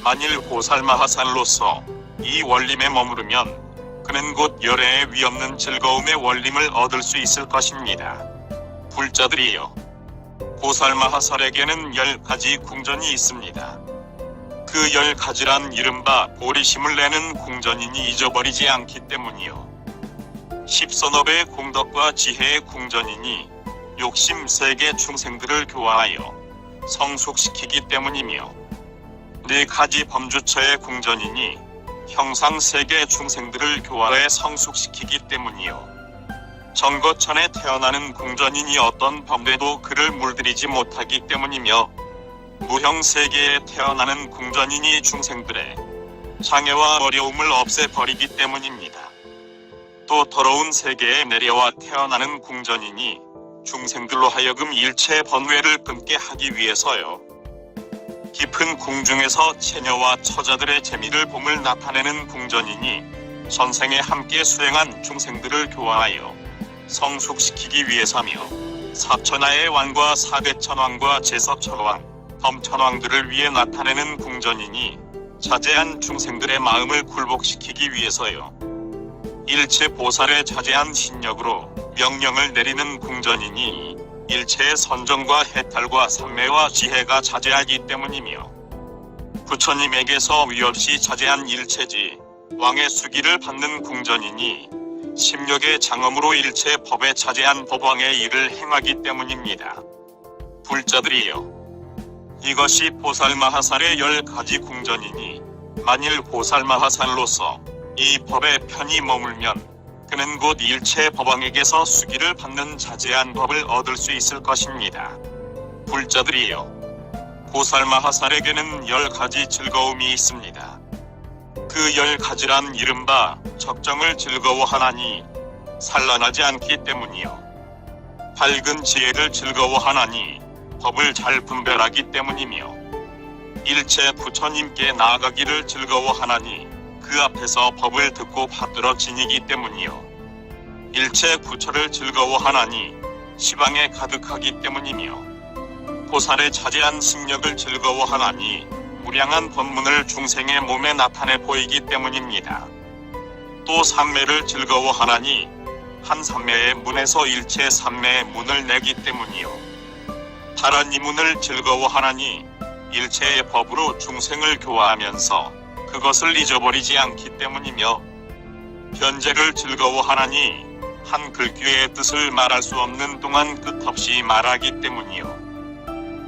Speaker 1: 만일 보살마하살로서 이 원림에 머무르면 그는 곧 열애에 위없는 즐거움의 원림을 얻을 수 있을 것입니다. 불자들이여, 보살마하살에게는 10가지 궁전이 있습니다. 그 10가지란 이른바 보리심을 내는 궁전이니 잊어버리지 않기 때문이요, 십선업의 공덕과 지혜의 궁전이니 욕심 세계 중생들을 교화하여 성숙시키기 때문이며, 4가지 범주처의 궁전이니 형상 세계 중생들을 교화해 성숙시키기 때문이요, 정거천에 태어나는 궁전이니 어떤 범죄도 그를 물들이지 못하기 때문이며, 무형세계에 태어나는 궁전이니 중생들의 장애와 어려움을 없애버리기 때문입니다. 또 더러운 세계에 내려와 태어나는 궁전이니 중생들로 하여금 일체 번뇌를 끊게 하기 위해서요, 깊은 궁중에서 처녀와 처자들의 재미를 봄을 나타내는 궁전이니 전생에 함께 수행한 중생들을 교화하여 성숙시키기 위해서며, 사천하의 왕과 사대천왕과 제석천왕, 범천왕들을 위해 나타내는 궁전이니 자제한 중생들의 마음을 굴복시키기 위해서요, 일체 보살의 자제한 신력으로 명령을 내리는 궁전이니 일체의 선정과 해탈과 삼매와 지혜가 자제하기 때문이며, 부처님에게서 위없이 자제한 일체지 왕의 수기를 받는 궁전이니 심력의 장엄으로 일체 법에 자제한 법왕의 일을 행하기 때문입니다. 불자들이여, 이것이 보살마하살의 10가지 궁전이니 만일 보살마하살로서 이 법에 편히 머물면 그는 곧 일체 법왕에게서 수기를 받는 자제한 법을 얻을 수 있을 것입니다. 불자들이여, 보살마하살에게는 10가지 즐거움이 있습니다. 그 10가지란 이른바 적정을 즐거워하나니 산란하지 않기 때문이요. 밝은 지혜를 즐거워하나니 법을 잘 분별하기 때문이며, 일체 부처님께 나아가기를 즐거워하나니 그 앞에서 법을 듣고 받들어 지니기 때문이요. 일체 부처를 즐거워하나니 시방에 가득하기 때문이며, 보살의 자제한 승력을 즐거워하나니 무량한 법문을 중생의 몸에 나타내 보이기 때문입니다. 또 삼매를 즐거워하나니 한 삼매의 문에서 일체 삼매의 문을 내기 때문이요. 다른 이 문을 즐거워하나니 일체의 법으로 중생을 교화하면서 그것을 잊어버리지 않기 때문이며, 변제를 즐거워하나니 한 글귀의 뜻을 말할 수 없는 동안 끝없이 말하기 때문이요.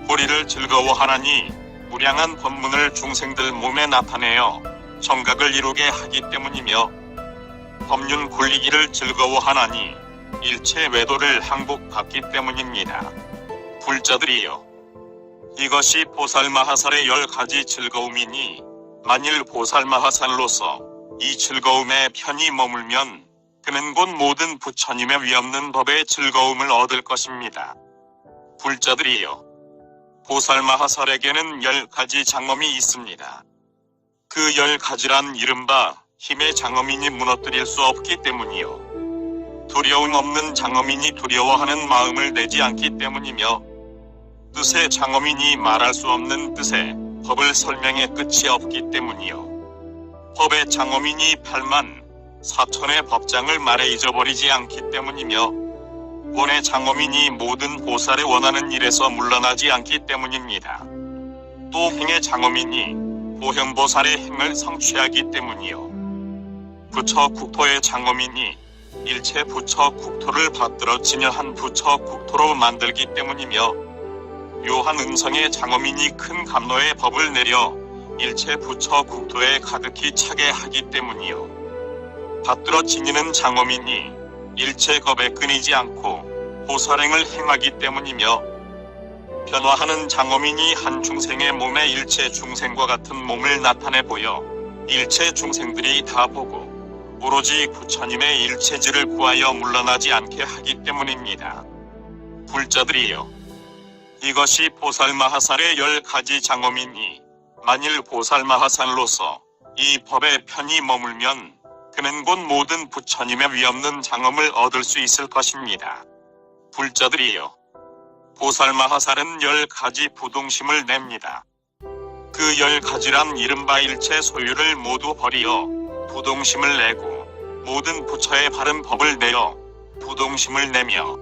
Speaker 1: 보리를 즐거워하나니 무량한 법문을 중생들 몸에 나타내어 정각을 이루게 하기 때문이며, 법륜 굴리기를 즐거워하나니 일체 외도를 항복받기 때문입니다. 불자들이여, 이것이 보살마하살의 10가지 즐거움이니 만일 보살마하살로서 이 즐거움에 편히 머물면 그는 곧 모든 부처님의 위없는 법의 즐거움을 얻을 것입니다. 불자들이여, 보살마하살에게는 10가지 장엄이 있습니다. 그 10가지란 이른바 힘의 장엄이니 무너뜨릴 수 없기 때문이요. 두려움 없는 장엄이니 두려워하는 마음을 내지 않기 때문이며, 뜻의 장엄이니 말할 수 없는 뜻에 법을 설명해 끝이 없기 때문이요. 법의 장엄이니 8만 4천의 법장을 말해 잊어버리지 않기 때문이며, 원의 장엄이니 모든 보살의 원하는 일에서 물러나지 않기 때문입니다. 또 행의 장엄이니 보현보살의 행을 성취하기 때문이요. 부처 국토의 장엄이니 일체 부처 국토를 받들어 진여한 부처 국토로 만들기 때문이며, 묘한 음성의 장엄이니 큰 감로의 법을 내려 일체 부처 국토에 가득히 차게 하기 때문이요. 받들어 지니는 장엄이니 일체 겁에 끊이지 않고 보살행을 행하기 때문이며, 변화하는 장엄이니 한 중생의 몸에 일체 중생과 같은 몸을 나타내 보여 일체 중생들이 다 보고 오로지 부처님의 일체지를 구하여 물러나지 않게 하기 때문입니다. 불자들이여, 이것이 보살마하살의 10가지 장엄이니 만일 보살마하살로서 이 법에 편히 머물면 그는 곧 모든 부처님의 위없는 장엄을 얻을 수 있을 것입니다. 불자들이여, 보살마하살은 10가지 부동심을 냅니다. 그 10가지란 이른바 일체 소유를 모두 버리어 부동심을 내고 모든 부처의 바른 법을 내어 부동심을 내며,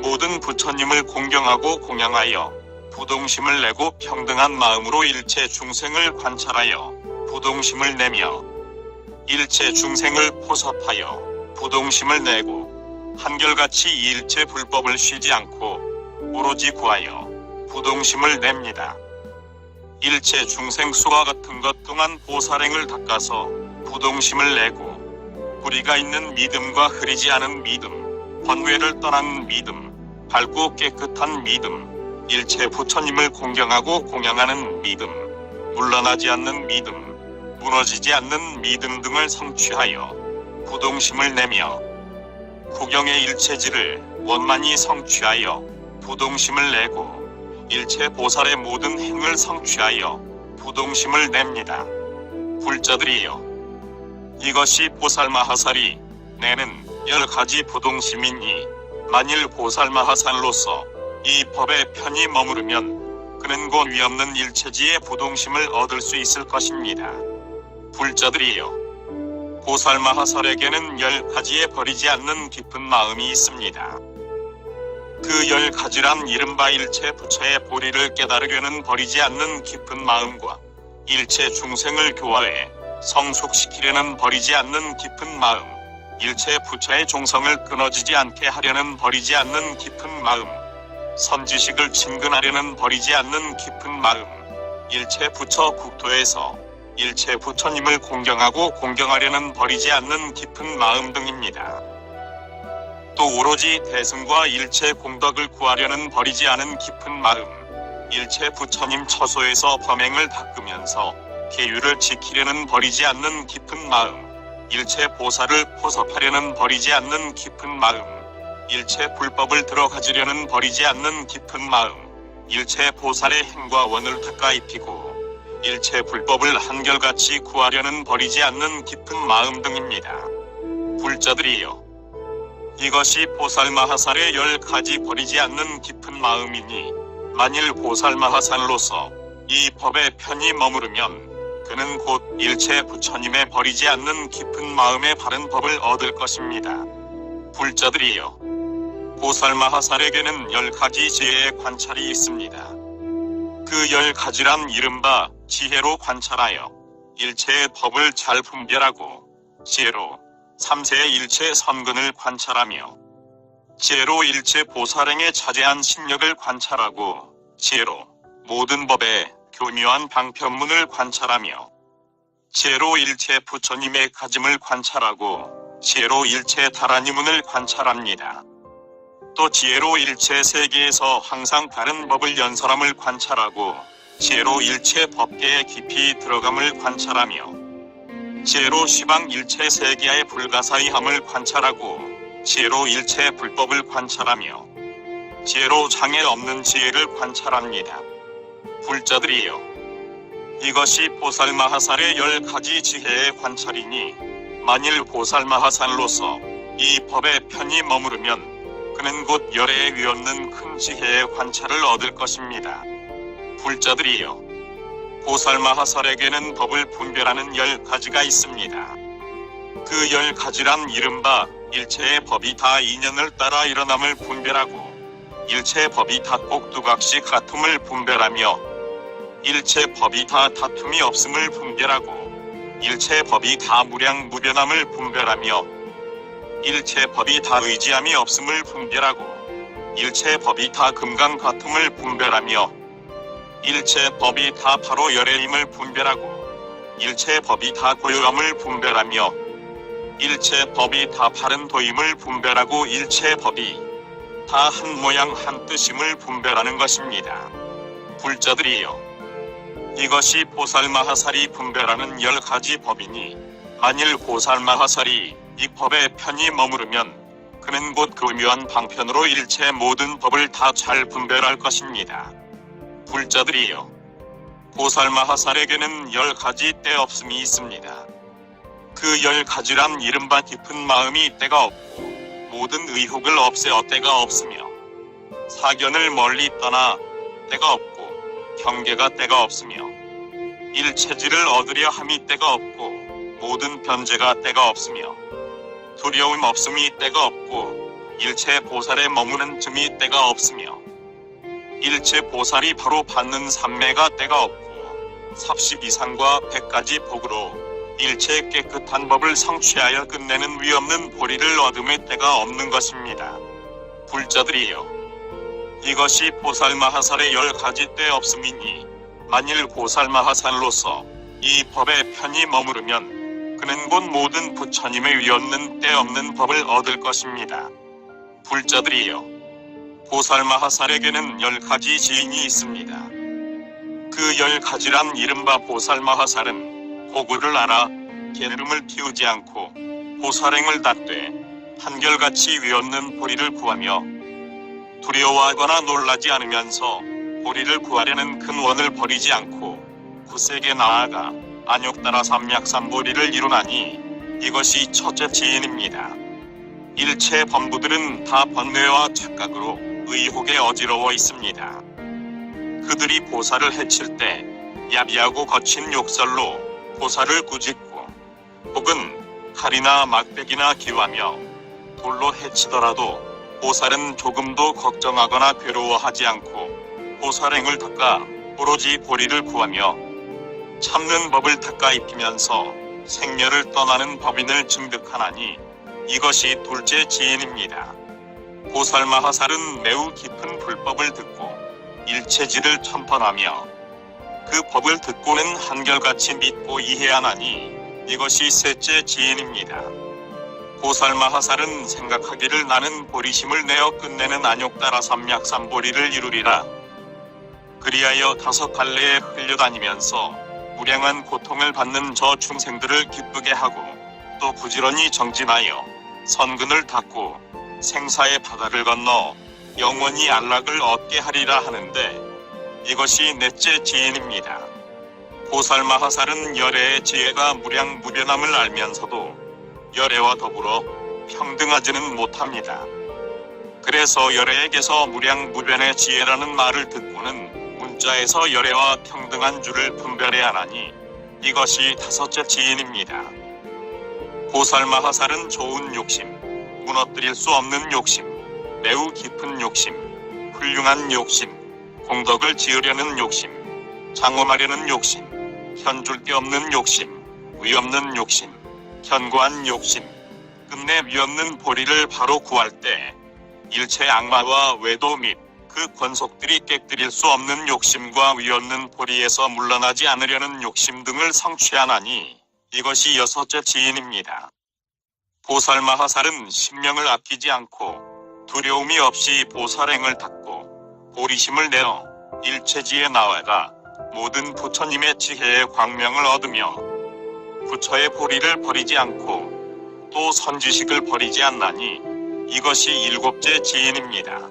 Speaker 1: 모든 부처님을 공경하고 공양하여 부동심을 내고 평등한 마음으로 일체 중생을 관찰하여 부동심을 내며, 일체 중생을 포섭하여 부동심을 내고 한결같이 일체 불법을 쉬지 않고 오로지 구하여 부동심을 냅니다. 일체 중생 수와 같은 것 동안 보살행을 닦아서 부동심을 내고, 뿌리가 있는 믿음과 흐리지 않은 믿음, 번뇌를 떠난 믿음, 밝고 깨끗한 믿음, 일체 부처님을 공경하고 공양하는 믿음, 물러나지 않는 믿음, 무너지지 않는 믿음 등을 성취하여 부동심을 내며, 구경의 일체지를 원만히 성취하여 부동심을 내고 일체 보살의 모든 행을 성취하여 부동심을 냅니다. 불자들이여, 이것이 보살마하살이 내는 10가지 부동심이니 만일 보살마하살로서 이 법에 편히 머무르면 그는 곧 위없는 일체지의 부동심을 얻을 수 있을 것입니다. 불자들이여, 보살마하살에게는 10가지에 버리지 않는 깊은 마음이 있습니다. 그 10가지란 이른바 일체 부처의 보리를 깨달으려는 버리지 않는 깊은 마음과 일체 중생을 교화해 성숙시키려는 버리지 않는 깊은 마음, 일체 부처의 종성을 끊어지지 않게 하려는 버리지 않는 깊은 마음, 선지식을 친근하려는 버리지 않는 깊은 마음, 일체 부처 국토에서 일체 부처님을 공경하고 공경하려는 버리지 않는 깊은 마음 등입니다. 또 오로지 대승과 일체 공덕을 구하려는 버리지 않은 깊은 마음, 일체 부처님 처소에서 범행을 닦으면서 계율을 지키려는 버리지 않는 깊은 마음, 일체 보살을 포섭하려는 버리지 않는 깊은 마음, 일체 불법을 들어가지려는 버리지 않는 깊은 마음, 일체 보살의 행과 원을 닦아 입히고 일체 불법을 한결같이 구하려는 버리지 않는 깊은 마음 등입니다. 불자들이여, 이것이 보살마하살의 10가지 버리지 않는 깊은 마음이니 만일 보살마하살로서 이 법에 편히 머무르면 그는 곧 일체 부처님의 버리지 않는 깊은 마음의 바른 법을 얻을 것입니다. 불자들이여, 보살마하살에게는 10가지 지혜의 관찰이 있습니다. 그 10가지란 이른바 지혜로 관찰하여 일체의 법을 잘 분별하고, 지혜로 삼세의 일체 선근을 관찰하며, 지혜로 일체 보살행에 자제한 신력을 관찰하고, 지혜로 모든 법의 교묘한 방편문을 관찰하며, 지혜로 일체 부처님의 가짐을 관찰하고, 지혜로 일체 다라니문을 관찰합니다. 또 지혜로 일체 세계에서 항상 다른 법을 연설함을 관찰하고, 지혜로 일체 법계에 깊이 들어감을 관찰하며, 지혜로 시방 일체 세계의 불가사의함을 관찰하고, 지혜로 일체 불법을 관찰하며, 지혜로 장애 없는 지혜를 관찰합니다. 불자들이여, 이것이 보살마하살의 10가지 지혜의 관찰이니 만일 보살마하살로서 이 법에 편히 머무르면 그는 곧 열애에 위없는 큰 지혜의 관찰을 얻을 것입니다. 불자들이여, 보살마하살에게는 법을 분별하는 10가지가 있습니다. 그 10가지란 이른바 일체의 법이 다 인연을 따라 일어남을 분별하고, 일체의 법이 다 꼭두각시 같음을 분별하며, 일체 법이 다 다툼이 없음을 분별하고, 일체 법이 다 무량무변함을 분별하며, 일체 법이 다 의지함이 없음을 분별하고, 일체 법이 다 금강같음을 분별하며, 일체 법이 다 바로 열애임을 분별하고, 일체 법이 다 고요함을 분별하며, 일체 법이 다 바른 도임을 분별하고, 일체 법이 다 한 모양 한 뜻임을 분별하는 것입니다. 불자들이여, 이것이 보살마하살이 분별하는 10가지 법이니 만일 보살마하살이 이 법에 편히 머무르면 그는 곧 교묘한 방편으로 일체 모든 법을 다 잘 분별할 것입니다. 불자들이여, 보살마하살에게는 10가지 때없음이 있습니다. 그 10가지란 이른바 깊은 마음이 때가 없고, 모든 의혹을 없애어 때가 없으며, 사견을 멀리 떠나 때가 없고, 경계가 때가 없으며, 일체지를 얻으려 함이 때가 없고, 모든 변제가 때가 없으며, 두려움 없음이 때가 없고, 일체 보살에 머무는 쯤이 때가 없으며, 일체 보살이 바로 받는 삼매가 때가 없고, 삽십이상과 100가지 복으로 일체 깨끗한 법을 성취하여 끝내는 위없는 보리를 얻음의 때가 없는 것입니다. 불자들이여, 이것이 보살마하살의 10가지 때 없음이니 만일 보살마하살로서 이 법에 편히 머무르면 그는 곧 모든 부처님의 위없는 때 없는 법을 얻을 것입니다. 불자들이여, 보살마하살에게는 10가지 지인이 있습니다. 그 10가지란 이른바 보살마하살은 고구를 알아 게으름을 띄우지 않고 보살행을 닫되 한결같이 위없는 보리를 구하며, 두려워하거나 놀라지 않으면서 보리를 구하려는 큰 원을 버리지 않고 굳세게 나아가 안욕따라 삼약삼보리를 이루나니 이것이 첫째 지인입니다. 일체 범부들은 다 번뇌와 착각으로 의혹에 어지러워 있습니다. 그들이 보살을 해칠 때 야비하고 거친 욕설로 보살을 꾸짖고, 혹은 칼이나 막백이나 기와며 돌로 해치더라도 보살은 조금도 걱정하거나 괴로워하지 않고 보살행을 닦아 오로지 보리를 구하며 참는 법을 닦아 입히면서 생멸을 떠나는 법인을 증득하나니 이것이 둘째 지인입니다. 보살마하살은 매우 깊은 불법을 듣고 일체지를 첨언하며 그 법을 듣고는 한결같이 믿고 이해하나니 이것이 셋째 지인입니다. 보살마하살은 생각하기를 나는 보리심을 내어 끝내는 안욕따라 삼약삼보리를 이루리라. 그리하여 5갈래에 흘려다니면서 무량한 고통을 받는 저 중생들을 기쁘게 하고 또 부지런히 정진하여 선근을 닦고 생사의 바다를 건너 영원히 안락을 얻게 하리라 하는데 이것이 넷째 지인입니다. 보살마하살은 열애의 지혜가 무량무변함을 알면서도 열애와 더불어 평등하지는 못합니다. 그래서 열애에게서 무량무변의 지혜라는 말을 듣고는 문자에서 열애와 평등한 줄을 분별해야 하나니 이것이 다섯째 지인입니다. 보살마하살은 좋은 욕심, 무너뜨릴 수 없는 욕심, 매우 깊은 욕심, 훌륭한 욕심, 공덕을 지으려는 욕심, 장엄하려는 욕심, 현줄 데 없는 욕심, 위없는 욕심, 견고한 욕심, 끝내 위없는 보리를 바로 구할 때 일체 악마와 외도 및 그 권속들이 깨뜨릴 수 없는 욕심과 위없는 보리에서 물러나지 않으려는 욕심 등을 성취하나니 이것이 여섯째 지인입니다. 보살마하살은 신명을 아끼지 않고 두려움이 없이 보살행을 닦고 보리심을 내어 일체지에 나아가 모든 부처님의 지혜의 광명을 얻으며 부처의 보리를 버리지 않고 또 선지식을 버리지 않나니 이것이 일곱째 지인입니다.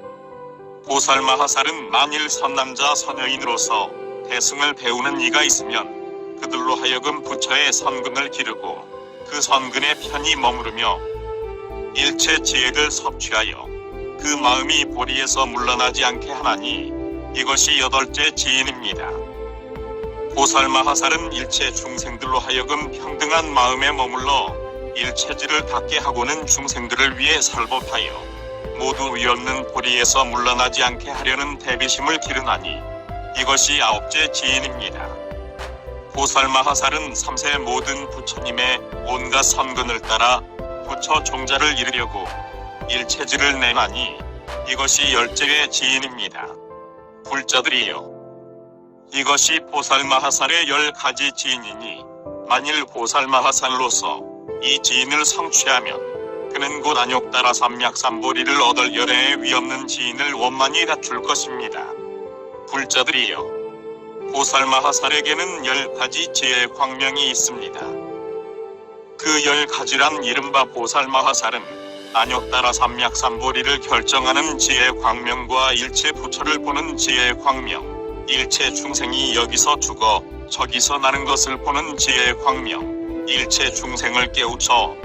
Speaker 1: 보살마하살은 만일 선남자 선여인으로서 대승을 배우는 이가 있으면 그들로 하여금 부처의 선근을 기르고 그 선근에 편히 머무르며 일체 지혜를 섭취하여 그 마음이 보리에서 물러나지 않게 하나니 이것이 여덟째 지인입니다. 보살마하살은 일체 중생들로 하여금 평등한 마음에 머물러 일체지를 닿게 하고는 중생들을 위해 살법하여 모두 위없는 보리에서 물러나지 않게 하려는 대비심을 기르나니 이것이 아홉째 지인입니다. 보살마하살은 3세 모든 부처님의 온갖 선근을 따라 부처 종자를 이루려고 일체지를 내나니 이것이 열째의 지인입니다. 불자들이여, 이것이 보살마하살의 10가지 지인이니 만일 보살마하살로서 이 지인을 성취하면 그는 곧 안욕따라 삼약삼보리를 얻을 열애의 위없는 지인을 원만히 갖출 것입니다. 불자들이여, 보살마하살에게는 10가지 지혜의 광명이 있습니다. 그 10가지란 이른바 보살마하살은 안욕따라 삼약삼보리를 결정하는 지혜의 광명과 일체 부처를 보는 지혜의 광명, 일체 중생이 여기서 죽어 저기서 나는 것을 보는 지혜의 광명, 일체 중생을 깨우쳐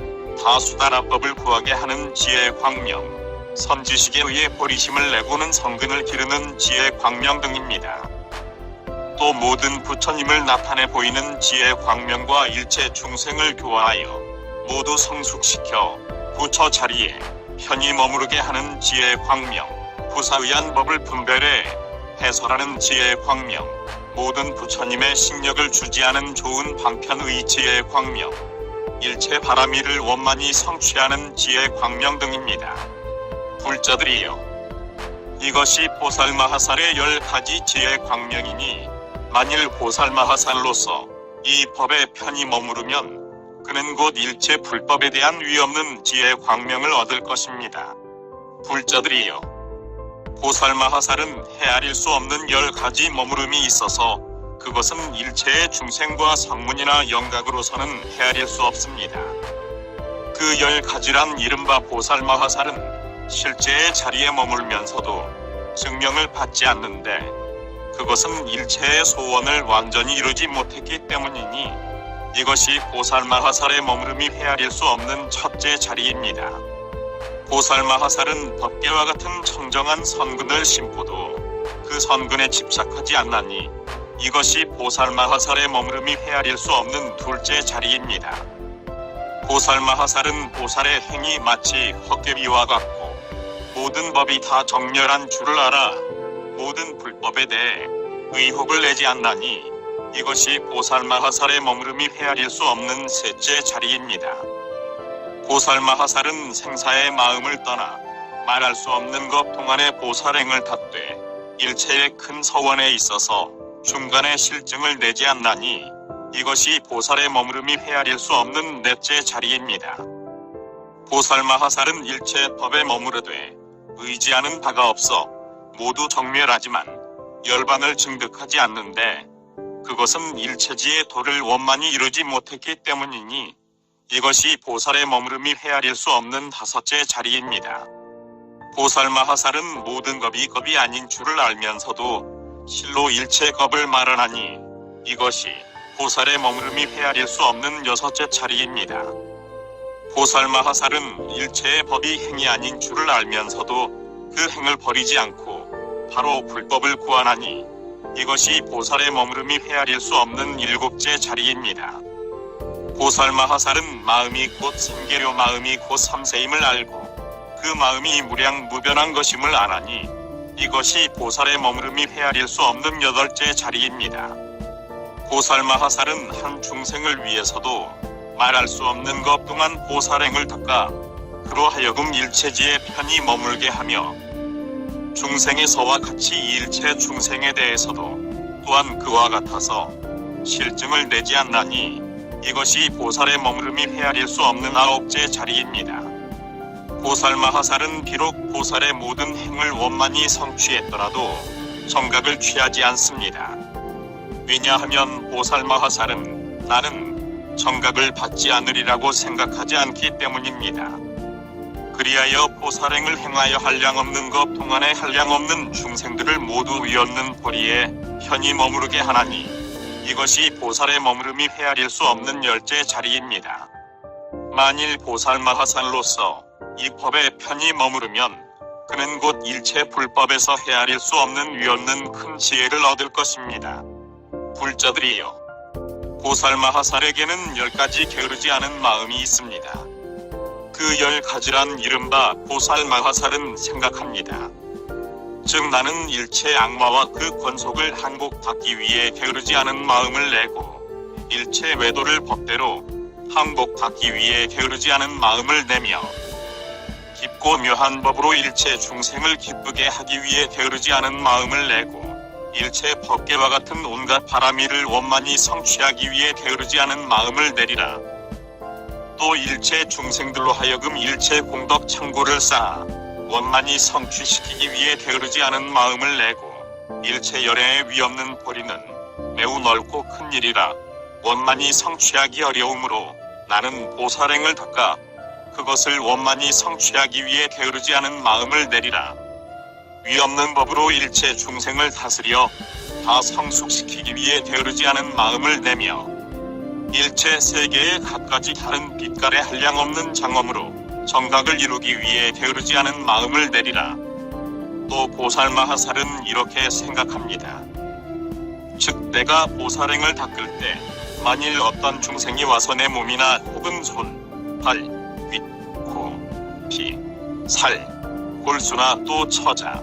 Speaker 1: 다수다라법을 구하게 하는 지혜의 광명, 선지식에 의해 보리심을 내고는 성근을 기르는 지혜의 광명 등입니다. 또 모든 부처님을 나타내 보이는 지혜의 광명과 일체 중생을 교화하여 모두 성숙시켜 부처 자리에 편히 머무르게 하는 지혜의 광명, 부사의한 법을 분별해 해설하는 지혜의 광명, 모든 부처님의 식력을 주지하는 좋은 방편의 지혜의 광명, 일체 바라미를 원만히 성취하는 지혜의 광명 등입니다. 불자들이여, 이것이 보살마하살의 10가지 지혜의 광명이니 만일 보살마하살로서 이 법에 편히 머무르면 그는 곧 일체 불법에 대한 위없는 지혜의 광명을 얻을 것입니다. 불자들이여, 보살마하살은 헤아릴 수 없는 10가지 머무름이 있어서 그것은 일체의 중생과 성문이나 영각으로서는 헤아릴 수 없습니다. 그 10가지란 이른바 보살마하살은 실제의 자리에 머물면서도 증명을 받지 않는데 그것은 일체의 소원을 완전히 이루지 못했기 때문이니 이것이 보살마하살의 머무름이 헤아릴 수 없는 첫째 자리입니다. 보살마하살은 덮개와 같은 청정한 선근을 심고도 그 선근에 집착하지 않나니 이것이 보살마하살의 머무름이 헤아릴 수 없는 둘째 자리입니다. 보살마하살은 보살의 행이 마치 헛개비와 같고 모든 법이 다 정렬한 줄을 알아 모든 불법에 대해 의혹을 내지 않나니 이것이 보살마하살의 머무름이 헤아릴 수 없는 셋째 자리입니다. 보살마하살은 생사의 마음을 떠나 말할 수 없는 것 동안의 보살행을 닫되 일체의 큰 서원에 있어서 중간에 실증을 내지 않나니 이것이 보살의 머무름이 헤아릴 수 없는 넷째 자리입니다. 보살마하살은 일체 법에 머무르되 의지하는 바가 없어 모두 정멸하지만 열반을 증득하지 않는데 그것은 일체지의 도를 원만히 이루지 못했기 때문이니 이것이 보살의 머무름이 헤아릴 수 없는 다섯째 자리입니다. 보살마하살은 모든 겁이 겁이 아닌 줄을 알면서도 실로 일체 겁을 말하나니 이것이 보살의 머무름이 헤아릴 수 없는 여섯째 자리입니다. 보살마하살은 일체의 법이 행이 아닌 줄을 알면서도 그 행을 버리지 않고 바로 불법을 구하나니 이것이 보살의 머무름이 헤아릴 수 없는 일곱째 자리입니다. 보살마하살은 마음이 곧 생계료 마음이 곧 삼세임을 알고 그 마음이 무량무변한 것임을 아나니 이것이 보살의 머무름이 헤아릴 수 없는 여덟째 자리입니다. 보살마하살은 한 중생을 위해서도 말할 수 없는 것 동안 보살행을 닦아 그로 하여금 일체지에 편히 머물게 하며 중생에서와 같이 이 일체 중생에 대해서도 또한 그와 같아서 실증을 내지 않나니 이것이 보살의 머무름이 헤아릴 수 없는 아홉째 자리입니다. 보살마하살은 비록 보살의 모든 행을 원만히 성취했더라도 정각을 취하지 않습니다. 왜냐하면 보살마하살은 나는 정각을 받지 않으리라고 생각하지 않기 때문입니다. 그리하여 보살행을 행하여 한량없는 것 동안에 한량없는 중생들을 모두 위없는 보리에 편히 머무르게 하나니 이것이 보살의 머무름이 헤아릴 수 없는 열째 자리입니다. 만일 보살마하살로서 이 법에 편히 머무르면 그는 곧 일체 불법에서 헤아릴 수 없는 위없는 큰 지혜를 얻을 것입니다. 불자들이여, 보살마하살에게는 10가지 게으르지 않은 마음이 있습니다. 그 10가지란 이른바 보살마하살은 생각합니다. 즉 나는 일체 악마와 그 권속을 항복받기 위해 게으르지 않은 마음을 내고 일체 외도를 법대로 항복받기 위해 게으르지 않은 마음을 내며 깊고 묘한 법으로 일체 중생을 기쁘게 하기 위해 게으르지 않은 마음을 내고 일체 법계와 같은 온갖 바라미를 원만히 성취하기 위해 게으르지 않은 마음을 내리라. 또 일체 중생들로 하여금 일체 공덕 창고를 쌓아 원만히 성취시키기 위해 게으르지 않은 마음을 내고 일체 열애의 위없는 보리는 매우 넓고 큰 일이라 원만히 성취하기 어려우므로 나는 보살행을 닦아 그것을 원만히 성취하기 위해 게으르지 않은 마음을 내리라. 위없는 법으로 일체 중생을 다스려 다 성숙시키기 위해 게으르지 않은 마음을 내며 일체 세계의 갖가지 다른 빛깔의 한량없는 장엄으로 정각을 이루기 위해 게으르지 않은 마음을 내리라. 또 보살마하살은 이렇게 생각합니다. 즉 내가 보살행을 닦을 때 만일 어떤 중생이 와서 내 몸이나 혹은 손, 발, 윗, 코, 피, 살, 골수나 또 처자,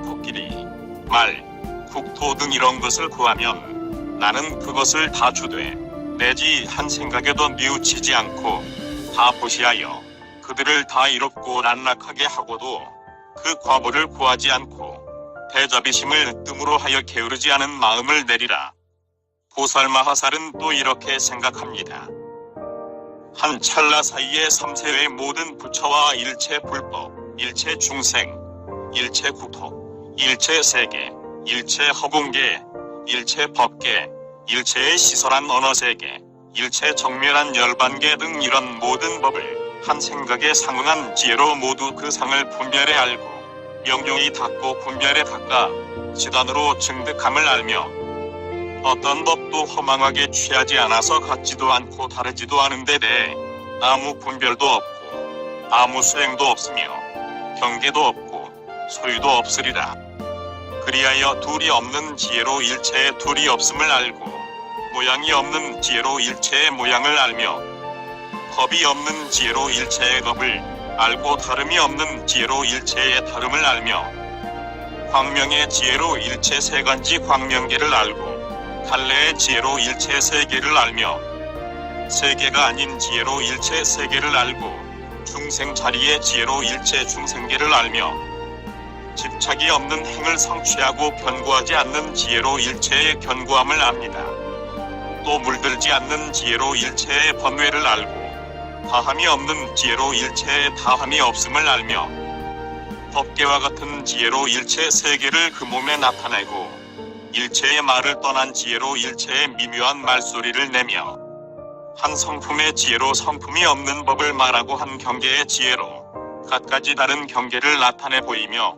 Speaker 1: 코끼리, 말, 국토 등 이런 것을 구하면 나는 그것을 다 주되 내지 한 생각에도 뉘우치지 않고 다 보시하여 그들을 다 이롭고 안락하게 하고도 그 과보를 구하지 않고 대자비심을 뜸으로 하여 게으르지 않은 마음을 내리라. 보살마하살은 또 이렇게 생각합니다. 한 찰나 사이에 삼세의 모든 부처와 일체 불법, 일체 중생, 일체 국토, 일체 세계, 일체 허공계, 일체 법계, 일체의 시설한 언어세계, 일체 정멸한 열반계 등 이런 모든 법을 한 생각에 상응한 지혜로 모두 그 상을 분별해 알고 명료히 닦고 분별해 닦아 지단으로 증득함을 알며 어떤 법도 허망하게 취하지 않아서 같지도 않고 다르지도 않은데 대해 아무 분별도 없고 아무 수행도 없으며 경계도 없고 소유도 없으리라. 그리하여 둘이 없는 지혜로 일체의 둘이 없음을 알고 모양이 없는 지혜로 일체의 모양을 알며 겁이 없는 지혜로 일체의 겁을 알고 다름이 없는 지혜로 일체의 다름을 알며 광명의 지혜로 일체 세간지 광명계를 알고 갈래의 지혜로 일체 세계를 알며 세계가 아닌 지혜로 일체 세계를 알고 중생 자리의 지혜로 일체 중생계를 알며 집착이 없는 행을 성취하고 견고하지 않는 지혜로 일체의 견고함을 압니다. 또 물들지 않는 지혜로 일체의 번뇌를 알고 다함이 없는 지혜로 일체의 다함이 없음을 알며 법계와 같은 지혜로 일체 세계를 그 몸에 나타내고 일체의 말을 떠난 지혜로 일체의 미묘한 말소리를 내며 한 성품의 지혜로 성품이 없는 법을 말하고 한 경계의 지혜로 갖가지 다른 경계를 나타내 보이며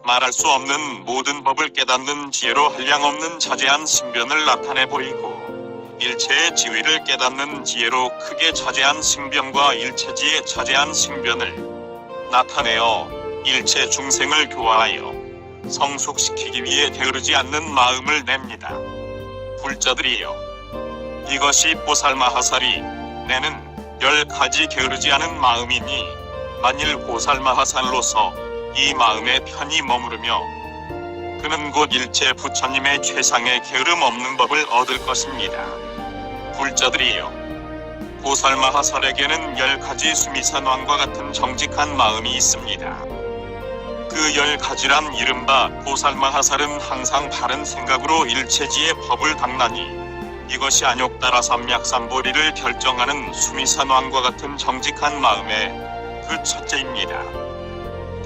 Speaker 1: 말할 수 없는 모든 법을 깨닫는 지혜로 한량없는 자제한 신변을 나타내 보이고 일체의 지위를 깨닫는 지혜로 크게 자제한 신변과 일체지의 자제한 신변을 나타내어 일체 중생을 교화하여 성숙시키기 위해 게으르지 않는 마음을 냅니다. 불자들이여, 이것이 보살마하살이 내는 10가지 게으르지 않은 마음이니 만일 보살마하살로서 이 마음에 편히 머무르며 그는 곧 일체 부처님의 최상의 게으름 없는 법을 얻을 것입니다. 불자들이여, 보살마하살에게는 10가지 수미산왕과 같은 정직한 마음이 있습니다. 그 10가지란 이른바 보살마하살은 항상 바른 생각으로 일체지의 법을 닦나니 이것이 안욕따라 삼약삼보리를 결정하는 수미산왕과 같은 정직한 마음의 그 첫째입니다.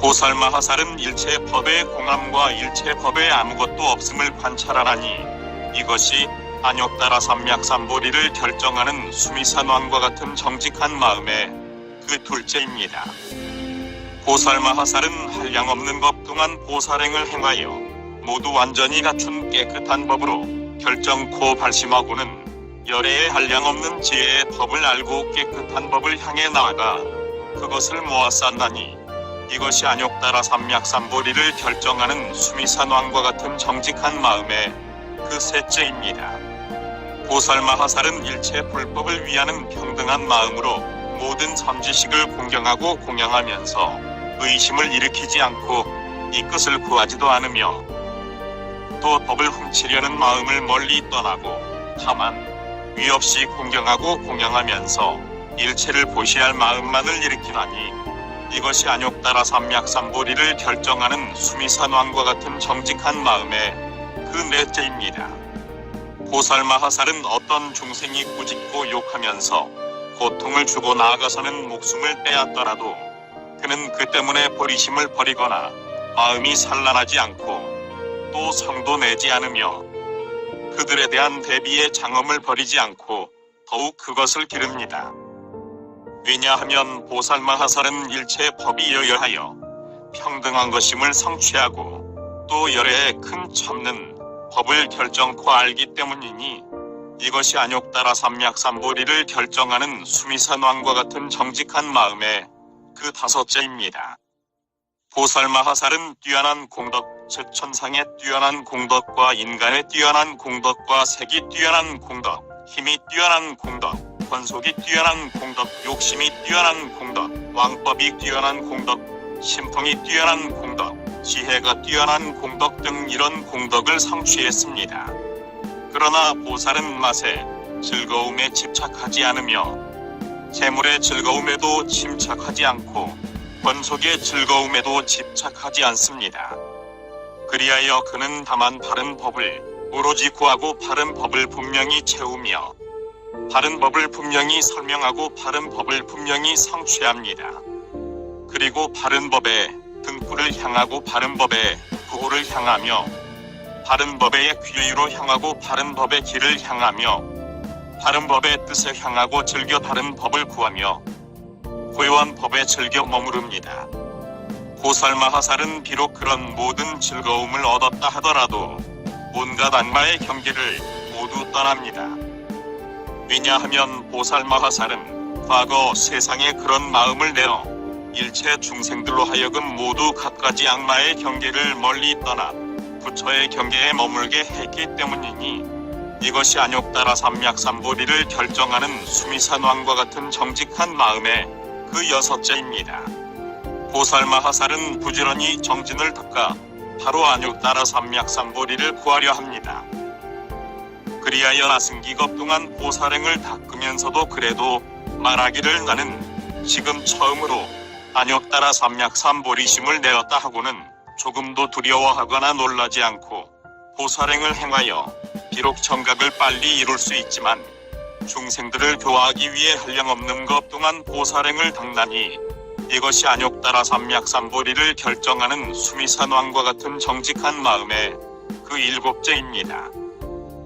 Speaker 1: 보살마하살은 일체 법의 공함과 일체 법에 아무것도 없음을 관찰하나니 이것이 안욕따라 삼약삼보리를 결정하는 수미산왕과 같은 정직한 마음의 그 둘째입니다. 보살마하살은 한량없는 법 동안 보살행을 행하여 모두 완전히 갖춘 깨끗한 법으로 결정코 발심하고는 열애의 한량없는 지혜의 법을 알고 깨끗한 법을 향해 나아가 그것을 모아 쌓나니 이것이 안욕따라 삼약삼보리를 결정하는 수미산왕과 같은 정직한 마음의 그 셋째입니다. 보살마하살은 일체 불법을 위하는 평등한 마음으로 모든 선지식을 공경하고 공양하면서 의심을 일으키지 않고 이 끝을 구하지도 않으며 또 법을 훔치려는 마음을 멀리 떠나고 다만 위 없이 공경하고 공양하면서 일체를 보시할 마음만을 일으키나니 이것이 안욕따라 삼약삼보리를 결정하는 수미산왕과 같은 정직한 마음의 그 넷째입니다. 보살마하살은 어떤 중생이 꾸짖고 욕하면서 고통을 주고 나아가서는 목숨을 빼앗더라도 그는 그 때문에 보리심을 버리거나 마음이 산란하지 않고 또 성도 내지 않으며 그들에 대한 대비의 장엄을 버리지 않고 더욱 그것을 기릅니다. 왜냐하면 보살마하살은 일체 법이 여여하여 평등한 것임을 성취하고 또 열애의 큰 참는 법을 결정코 알기 때문이니 이것이 안욕따라 삼약삼보리를 결정하는 수미산왕과 같은 정직한 마음의 그 다섯째입니다. 보살마하살은 뛰어난 공덕, 즉 천상의 뛰어난 공덕과 인간의 뛰어난 공덕과 색이 뛰어난 공덕, 힘이 뛰어난 공덕, 권속이 뛰어난 공덕, 욕심이 뛰어난 공덕, 왕법이 뛰어난 공덕, 신풍이 뛰어난 공덕, 지혜가 뛰어난 공덕 등 이런 공덕을 성취했습니다. 그러나 보살은 맛에, 즐거움에 집착하지 않으며 재물의 즐거움에도 침착하지 않고 권속의 즐거움에도 집착하지 않습니다. 그리하여 그는 다만 바른 법을 오로지 구하고 바른 법을 분명히 채우며 바른 법을 분명히 설명하고 바른 법을 분명히 성취합니다. 그리고 바른 법의 등불을 향하고 바른 법의 구호를 향하며 바른 법의 귀의로 향하고 바른 법의 길을 향하며 바른 법의 뜻에 향하고 즐겨 바른 법을 구하며 고요한 법에 즐겨 머무릅니다. 보살마하살은 비록 그런 모든 즐거움을 얻었다 하더라도 온갖 악마의 경계를 모두 떠납니다. 왜냐하면 보살마하살은 과거 세상에 그런 마음을 내어 일체 중생들로 하여금 모두 갖가지 악마의 경계를 멀리 떠나 부처의 경계에 머물게 했기 때문이니 이것이 안욕따라 삼약삼보리를 결정하는 수미산왕과 같은 정직한 마음의 그 여섯째입니다. 보살마하살은 부지런히 정진을 닦아 바로 안욕따라 삼약삼보리를 구하려 합니다. 그리하여 나승기겁 동안 보살행을 닦으면서도 그래도 말하기를 나는 지금 처음으로 안욕따라 삼약삼보리심을 내었다 하고는 조금도 두려워하거나 놀라지 않고 보살행을 행하여 비록 정각을 빨리 이룰 수 있지만 중생들을 교화하기 위해 한량없는 것 동안 보살행을 닦나니 이것이 안욕따라 삼약삼보리를 결정하는 수미산왕과 같은 정직한 마음의 그 일곱째입니다.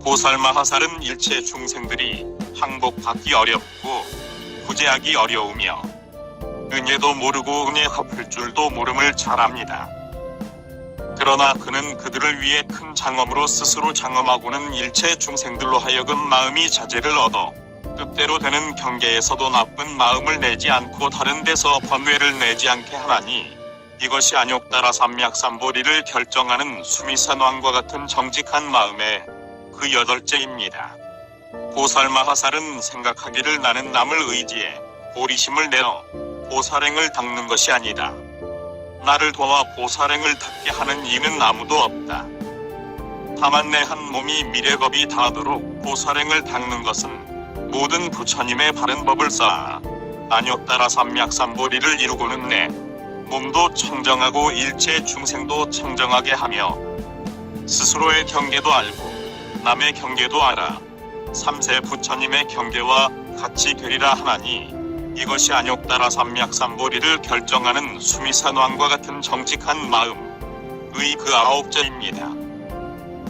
Speaker 1: 보살마하살은 일체 중생들이 항복받기 어렵고 구제하기 어려우며 은혜도 모르고 은혜 갚을 줄도 모름을 잘합니다. 그러나 그는 그들을 위해 큰 장엄으로 스스로 장엄하고는 일체 중생들로 하여금 마음이 자제를 얻어 뜻대로 되는 경계에서도 나쁜 마음을 내지 않고 다른 데서 번뇌를 내지 않게 하나니 이것이 안욕따라 삼맥삼보리를 결정하는 수미산왕과 같은 정직한 마음의 그 여덟째입니다. 보살마하살은 생각하기를 나는 남을 의지해 보리심을 내어 보살행을 닦는 것이 아니다. 나를 도와 보살행을 닦게 하는 이는 아무도 없다. 다만 내 한 몸이 미래겁이 닿도록 보살행을 닦는 것은 모든 부처님의 바른 법을 쌓아 안욕따라 삼맥삼보리를 이루고는 내 몸도 청정하고 일체 중생도 청정하게 하며 스스로의 경계도 알고 남의 경계도 알아 삼세 부처님의 경계와 같이 되리라 하나니 이것이 안욕따라 삼맥삼보리를 결정하는 수미산왕과 같은 정직한 마음의 그 아홉째입니다.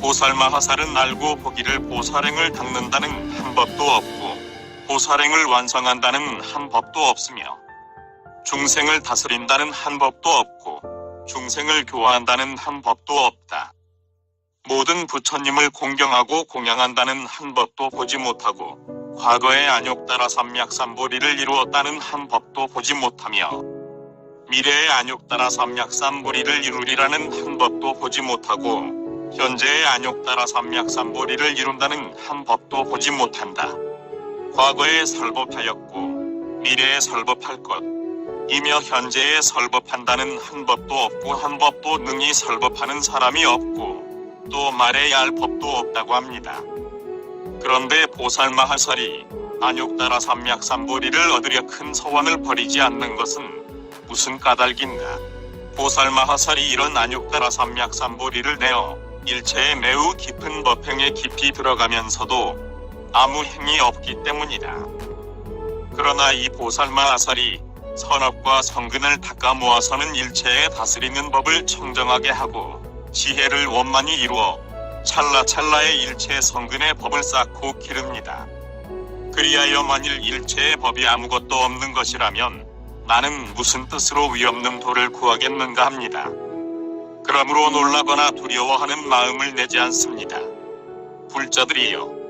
Speaker 1: 보살마하살은 알고 보기를 보살행을 닦는다는 한 법도 없고 보살행을 완성한다는 한 법도 없으며 중생을 다스린다는 한 법도 없고 중생을 교화한다는 한 법도 없다. 모든 부처님을 공경하고 공양한다는 한 법도 보지 못하고 과거의 안욕따라 삼맥삼보리를 이루었다는 한 법도 보지 못하며 미래의 안욕따라 삼맥삼보리를 이루리라는 한 법도 보지 못하고 현재의 안욕따라 삼맥삼보리를 이룬다는 한 법도 보지 못한다. 과거에 설법하였고 미래에 설법할 것 이며 현재에 설법한다는 한 법도 없고 한 법도 능히 설법하는 사람이 없고 또 말해야 할 법도 없다고 합니다. 그런데 보살마하살이 안욕따라 삼맥삼보리를 얻으려 큰 소원을 버리지 않는 것은 무슨 까닭인가? 보살마하살이 이런 안욕따라 삼맥삼보리를 내어 일체의 매우 깊은 법행에 깊이 들어가면서도 아무 행이 없기 때문이다. 그러나 이 보살마하살이 선업과 성근을 닦아 모아서는 일체에 다스리는 법을 청정하게 하고 지혜를 원만히 이루어 찰나찰나의 일체 성근의 법을 쌓고 기릅니다. 그리하여 만일 일체의 법이 아무것도 없는 것이라면 나는 무슨 뜻으로 위없는 도를 구하겠는가 합니다. 그러므로 놀라거나 두려워하는 마음을 내지 않습니다. 불자들이여,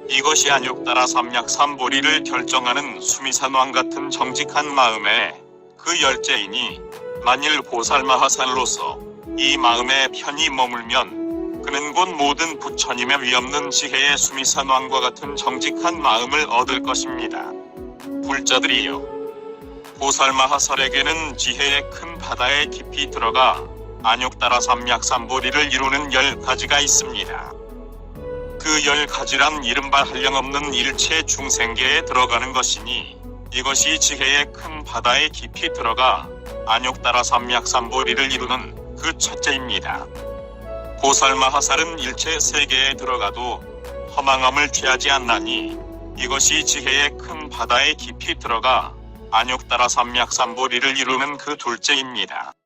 Speaker 1: 이것이 안욕따라 삼맥삼보리를 결정하는 수미산왕 같은 정직한 마음의 그 열째이니 만일 보살마하살로서 이 마음에 편히 머물면 그는 곧 모든 부처님의 위없는 지혜의 수미산왕과 같은 정직한 마음을 얻을 것입니다. 불자들이여, 보살마하살에게는 지혜의 큰 바다에 깊이 들어가 안욕따라 삼맥삼보리를 이루는 10가지가 있습니다. 그 10가지란 이른바 한량없는 일체 중생계에 들어가는 것이니 이것이 지혜의 큰 바다에 깊이 들어가 안욕따라 삼맥삼보리를 이루는 그 첫째입니다. 보살마하살은 일체 세계에 들어가도 허망함을 취하지 않나니 이것이 지혜의 큰 바다에 깊이 들어가 안욕따라 삼맥삼보리를 이루는 그 둘째입니다.